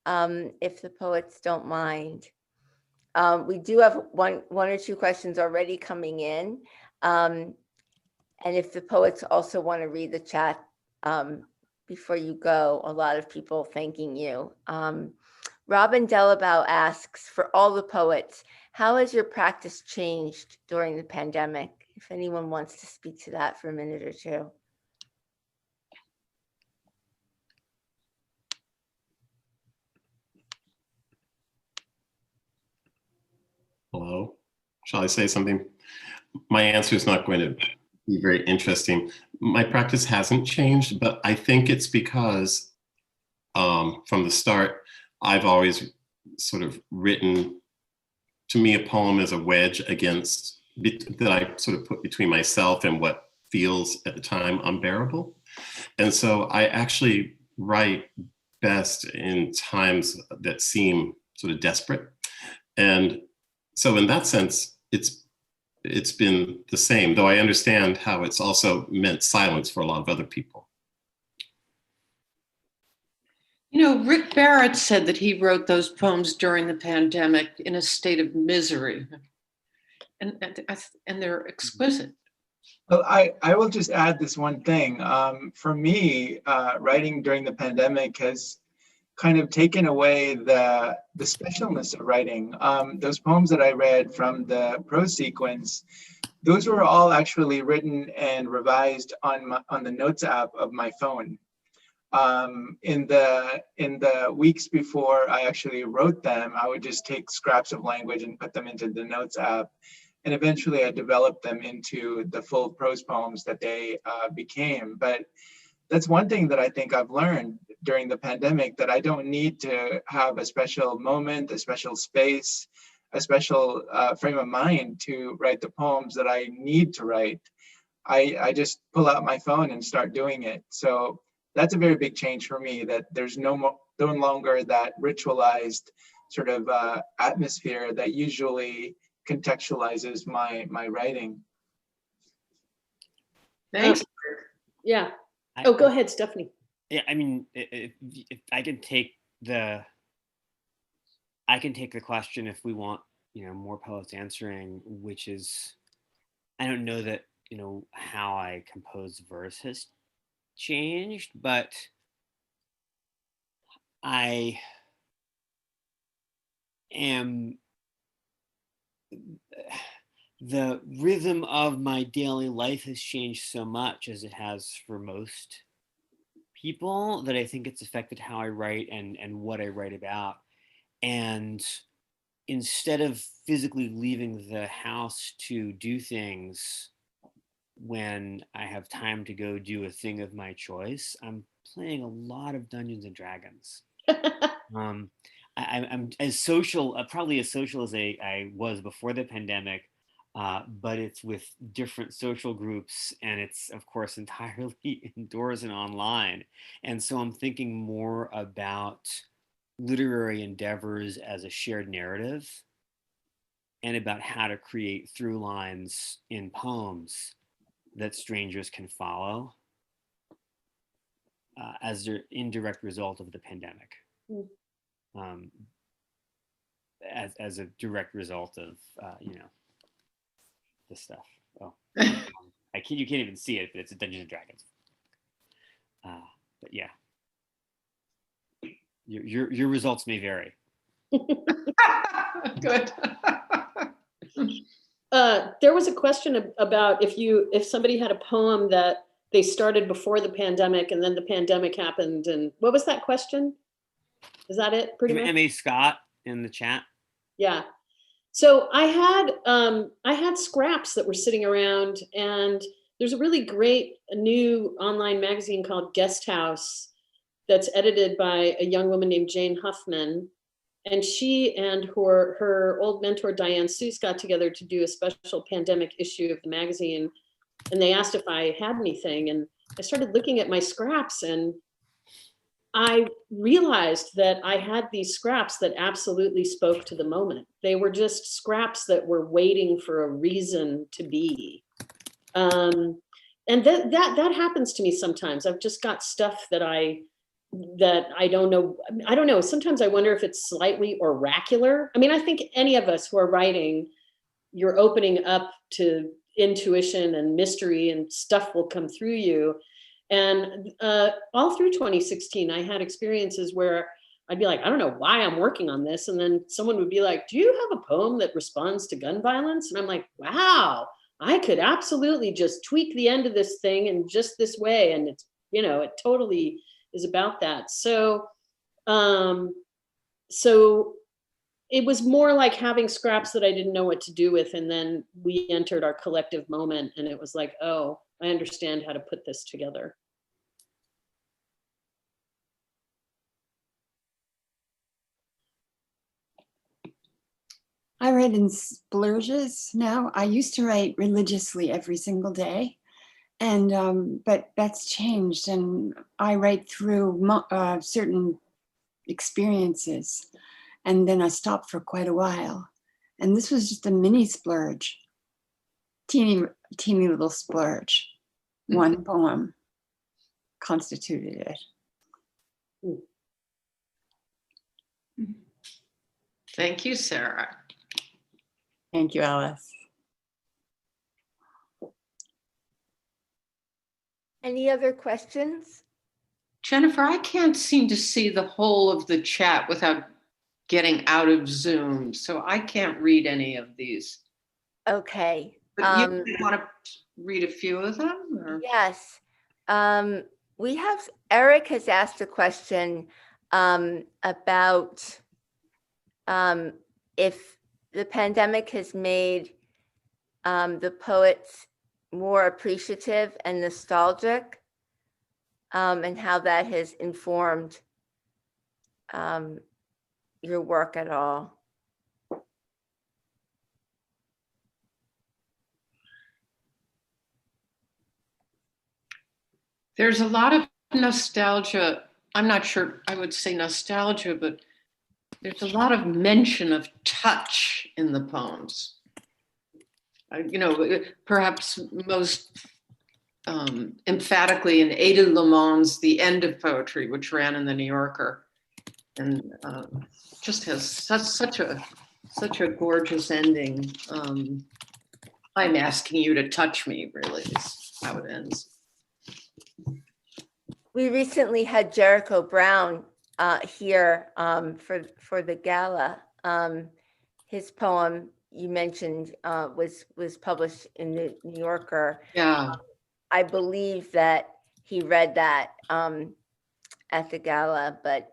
if the poets don't mind. We do have one or two questions already coming in. And if the poets also want to read the chat before you go, a lot of people thanking you. Robin Delabau asks, for all the poets, how has your practice changed during the pandemic? If anyone wants to speak to that for a minute or two. Hello, shall I say something? My answer is not going to be very interesting. My practice hasn't changed, but I think it's because from the start, I've always sort of written, to me, a poem is a wedge against, that I sort of put between myself and what feels at the time unbearable. And so I actually write best in times that seem sort of desperate. And so in that sense, it's been the same, though I understand how it's also meant silence for a lot of other people. You know, Rick Barrett said that he wrote those poems during the pandemic in a state of misery. And they're exquisite. Well, I will just add this one thing. For me, writing during the pandemic has kind of taken away the specialness of writing. Those poems that I read from the prose sequence, those were all actually written and revised on the Notes app of my phone. In the weeks before I actually wrote them, I would just take scraps of language and put them into the Notes app. And eventually I developed them into the full prose poems that they became. But that's one thing that I think I've learned during the pandemic, that I don't need to have a special moment, a special space, a special frame of mind to write the poems that I need to write. I just pull out my phone and start doing it. So that's a very big change for me, that there's no longer that ritualized sort of atmosphere that usually contextualizes my writing. Thanks. Yeah. Oh, go ahead, Stephanie. Yeah, I mean, if I can take the question if we want, more poets answering, which is, I don't know that, how I compose verse has changed, but I am, the rhythm of my daily life has changed so much, as it has for most people, that I think it's affected how I write and what I write about. And instead of physically leaving the house to do things when I have time to go do a thing of my choice, I'm playing a lot of Dungeons and Dragons. I'm as social, probably as social as I was before the pandemic, but it's with different social groups, and it's of course entirely indoors and online. And so I'm thinking more about literary endeavors as a shared narrative, and about how to create through lines in poems that strangers can follow as their indirect result of the pandemic. As a direct result of this stuff. Oh, you can't even see it, but it's a Dungeons and Dragons. But yeah, your results may vary. Good. There was a question about if somebody had a poem that they started before the pandemic and then the pandemic happened, and what was that question? Is that it? Pretty much. M.A. Scott in the chat. Yeah. So I had scraps that were sitting around, and there's a really great new online magazine called Guest House that's edited by a young woman named Jane Huffman. And she and her old mentor, Diane Seuss, got together to do a special pandemic issue of the magazine and they asked if I had anything. And I started looking at my scraps, and I realized that I had these scraps that absolutely spoke to the moment. They were just scraps that were waiting for a reason to be. And that happens to me sometimes. I've just got stuff that I don't know. I don't know. Sometimes I wonder if it's slightly oracular. I mean, I think any of us who are writing, you're opening up to intuition and mystery, and stuff will come through you. And all through 2016, I had experiences where I'd be like, I don't know why I'm working on this. And then someone would be like, do you have a poem that responds to gun violence? And I'm like, wow, I could absolutely just tweak the end of this thing in just this way. And it's, you know, it totally is about that. So, so it was more like having scraps that I didn't know what to do with. And then we entered our collective moment, and it was like, oh, I understand how to put this together. I write in splurges now. I used to write religiously every single day, and but that's changed, and I write through certain experiences, and then I stopped for quite a while. And this was just a mini splurge, teeny little splurge. One poem constituted it. Thank you, Sarah. Thank you, Alice. Any other questions? Jennifer, I can't seem to see the whole of the chat without getting out of Zoom, so I can't read any of these. Okay. But you want to read a few of them? Or? Yes. We have, Eric has asked a question about if the pandemic has made the poets more appreciative and nostalgic, and how that has informed your work at all. There's a lot of nostalgia. I'm not sure I would say nostalgia, but there's a lot of mention of touch in the poems. You know, perhaps most emphatically in Ada Lemon's The End of Poetry, which ran in the New Yorker, and just has such a gorgeous ending. I'm asking you to touch me, really, is how it ends. We recently had Jericho Brown here for the gala. His poem you mentioned was published in the New Yorker. Yeah. I believe that he read that at the gala, but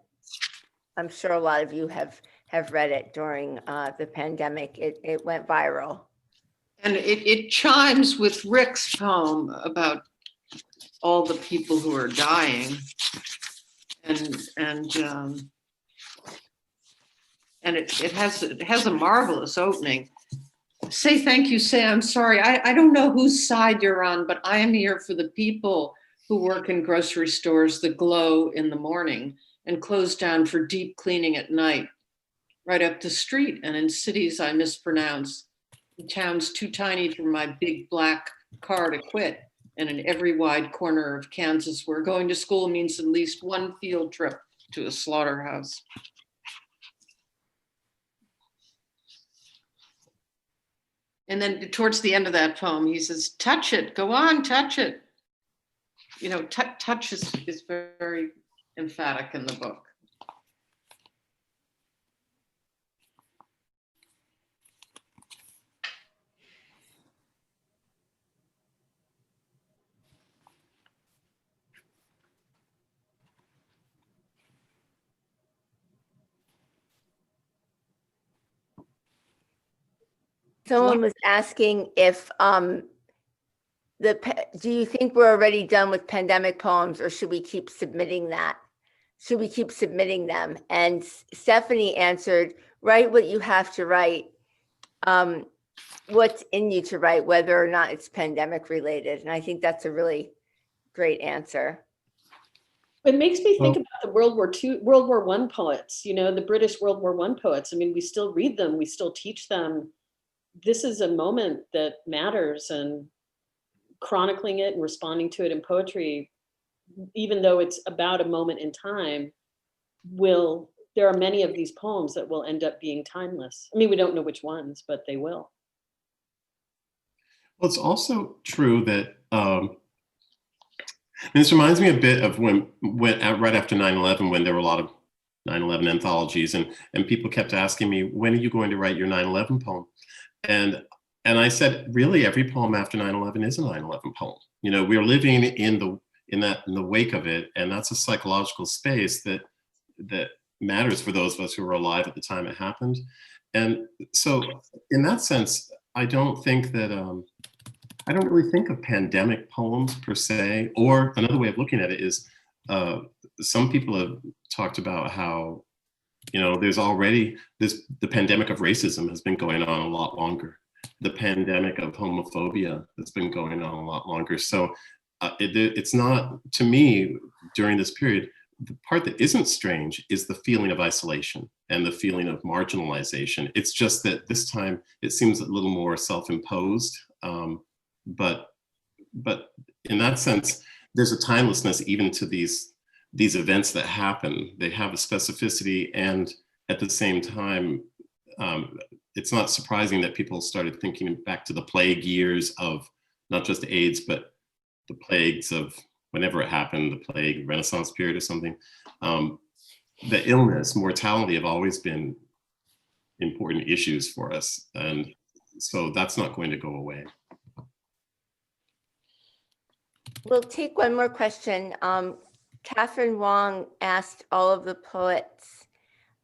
I'm sure a lot of you have read it during the pandemic. It went viral. And it chimes with Rick's poem about all the people who are dying, and it has a marvelous opening. Say thank you, say I'm sorry. I don't know whose side you're on, but I am here for the people who work in grocery stores that glow in the morning and close down for deep cleaning at night, right up the street, and in cities I mispronounce, in towns too tiny for my big black car to quit, and in every wide corner of Kansas where going to school means at least one field trip to a slaughterhouse. And then towards the end of that poem, he says, touch it, go on, touch it. You know, touch is very emphatic in the book. Someone was asking if do you think we're already done with pandemic poems, or should we keep submitting that? Should we keep submitting them? And Stephanie answered, write what you have to write. what's in you to write, whether or not it's pandemic related. And I think that's a really great answer. It makes me think Well- about the World War I poets, you know, the British World War I poets. I mean, we still read them, we still teach them. This is a moment that matters, and chronicling it and responding to it in poetry, even though it's about a moment in time, there are many of these poems that will end up being timeless. I mean, we don't know which ones, but they will. Well, it's also true that this reminds me a bit of when right after 9/11, when there were a lot of 9/11 anthologies, and people kept asking me, when are you going to write your 9/11 poem? And I said, really, every poem after 9/11 is a 9/11 poem. You know, we're living in the wake of it, and that's a psychological space that matters for those of us who were alive at the time it happened. And so, in that sense, I don't think that I don't really think of pandemic poems per se. Or another way of looking at it is, some people have talked about how, you know, the pandemic of racism has been going on a lot longer. The pandemic of homophobia has been going on a lot longer. So it's not, to me, during this period, the part that isn't strange is the feeling of isolation and the feeling of marginalization. It's just that this time it seems a little more self-imposed. But in that sense, there's a timelessness even to these events that happen. They have a specificity, and at the same time, it's not surprising that people started thinking back to the plague years of not just AIDS, but the plagues of whenever it happened, the plague, Renaissance period or something. The illness, mortality have always been important issues for us. And so that's not going to go away. We'll take one more question. Catherine Wong asked all of the poets,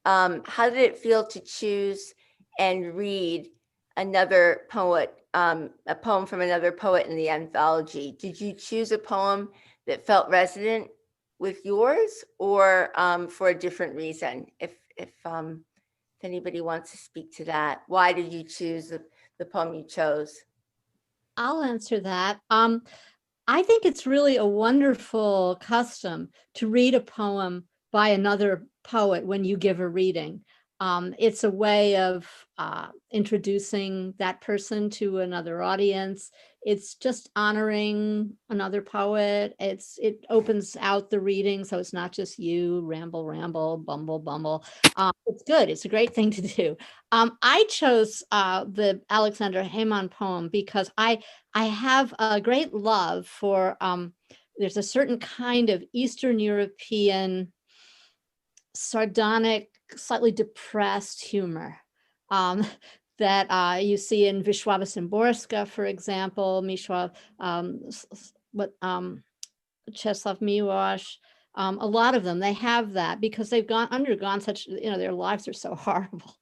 how did it feel to choose and read another poet, a poem from another poet in the anthology? Did you choose a poem that felt resonant with yours, or for a different reason? If anybody wants to speak to that, why did you choose the poem you chose? I'll answer that. I think it's really a wonderful custom to read a poem by another poet when you give a reading. It's a way of introducing that person to another audience. It's just honoring another poet. It opens out the reading, so it's not just you ramble, bumble. It's good. It's a great thing to do. I chose the Alexander Heyman poem because I have a great love for, there's a certain kind of Eastern European sardonic, slightly depressed humor that you see in Wisława Szymborska, for example, Czesław Miłosz, a lot of them, they have that because they've undergone such, you know, their lives are so horrible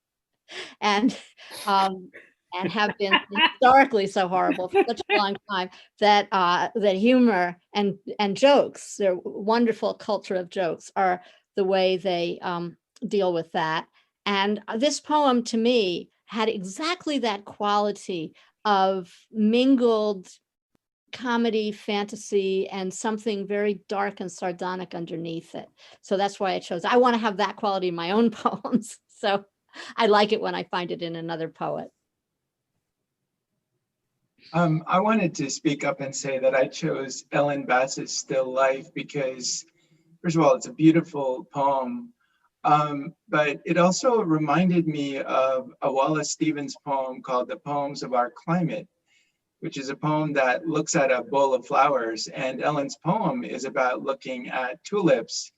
and have been historically so horrible for such a long time that that humor and jokes, their wonderful culture of jokes, are the way they deal with that. And this poem, to me, had exactly that quality of mingled comedy, fantasy, and something very dark and sardonic underneath it. So that's why I chose. I want to have that quality in my own poems. So I like it when I find it in another poet. I wanted to speak up and say that I chose Ellen Bassett's Still Life because, first of all, it's a beautiful poem. But it also reminded me of a Wallace Stevens poem called The Poems of Our Climate, which is a poem that looks at a bowl of flowers. And Ellen's poem is about looking at tulips,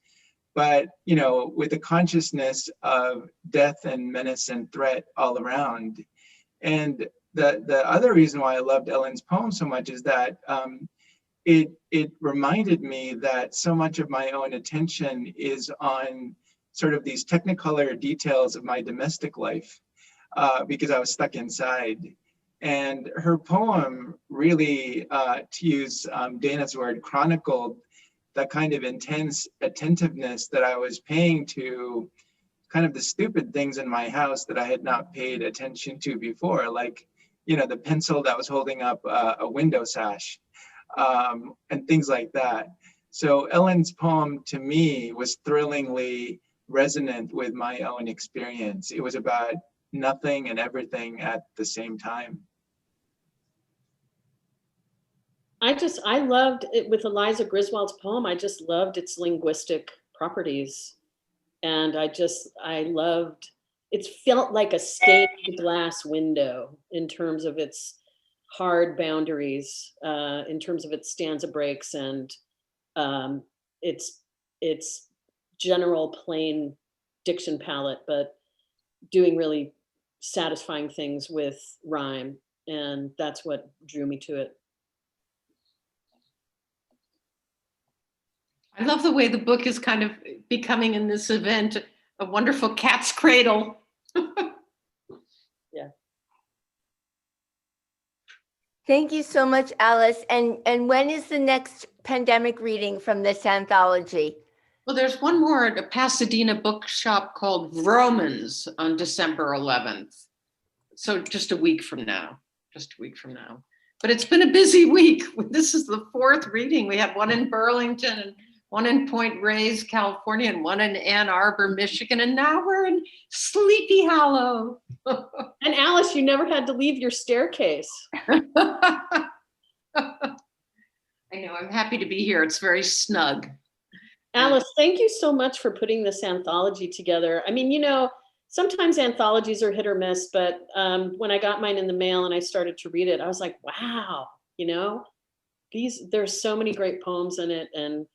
but, you know, with a consciousness of death and menace and threat all around. And the other reason why I loved Ellen's poem so much is that it reminded me that so much of my own attention is on sort of these technicolor details of my domestic life because I was stuck inside. And her poem really, to use Dana's word, chronicled that kind of intense attentiveness that I was paying to kind of the stupid things in my house that I had not paid attention to before, like the pencil that was holding up a window sash, and things like that. So Ellen's poem to me was thrillingly resonant with my own experience. It was about nothing and everything at the same time. I loved it with Eliza Griswold's poem. I just loved its linguistic properties. And I loved, it felt like a stained glass window in terms of its hard boundaries, in terms of its stanza breaks and its general plain diction palette, but doing really satisfying things with rhyme. And that's what drew me to it. I love the way the book is kind of becoming in this event a wonderful cat's cradle. Yeah. Thank you so much, Alice. And when is the next pandemic reading from this anthology? Well, there's one more at a Pasadena bookshop called Romans on December 11th. So just a week from now, But it's been a busy week. This is the fourth reading. We had one in Burlington and one in Point Reyes, California, and one in Ann Arbor, Michigan. And now we're in Sleepy Hollow. And Alice, you never had to leave your staircase. I know, I'm happy to be here. It's very snug. Alice, thank you so much for putting this anthology together. I mean, sometimes anthologies are hit or miss, but when I got mine in the mail and I started to read it, I was like, wow, there's so many great poems in it, and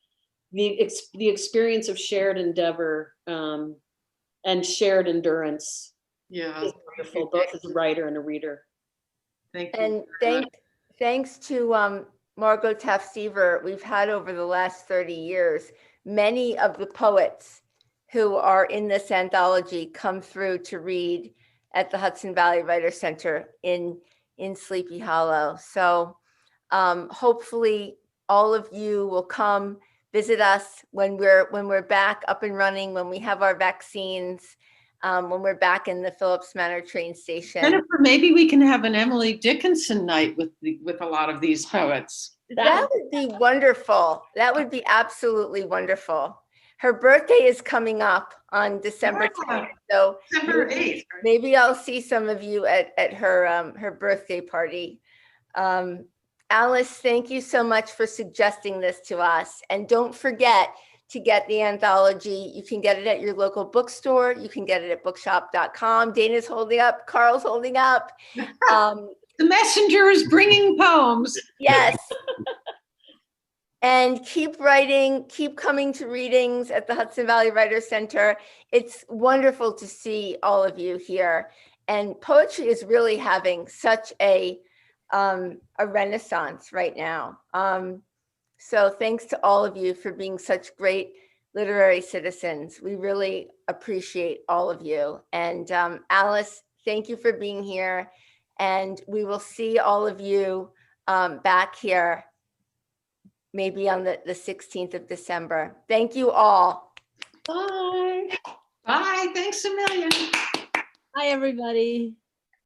the experience of shared endeavor and shared endurance is wonderful, both as a writer and a reader. Thank you. And thanks to Margot Taft-Seaver, we've had over the last 30 years, many of the poets who are in this anthology come through to read at the Hudson Valley Writers Center in Sleepy Hollow. So hopefully all of you will come visit us when we're back up and running, when we have our vaccines, when we're back in the Phillips Manor train station. Jennifer, maybe we can have an Emily Dickinson night with a lot of these poets. That would be wonderful. That would be absolutely wonderful. Her birthday is coming up on December 10th, so December 8th. maybe I'll see some of you at her birthday party. Alice, thank you so much for suggesting this to us. And don't forget to get the anthology. You can get it at your local bookstore. You can get it at bookshop.com. Dana's holding up. Carl's holding up. The messenger is bringing poems. Yes. And keep writing, keep coming to readings at the Hudson Valley Writers Center. It's wonderful to see all of you here. And poetry is really having such a renaissance right now. So thanks to all of you for being such great literary citizens. We really appreciate all of you. And Alice, thank you for being here. And we will see all of you back here maybe on the 16th of December. Thank you all. Bye. Bye. Thanks a million. Hi, everybody.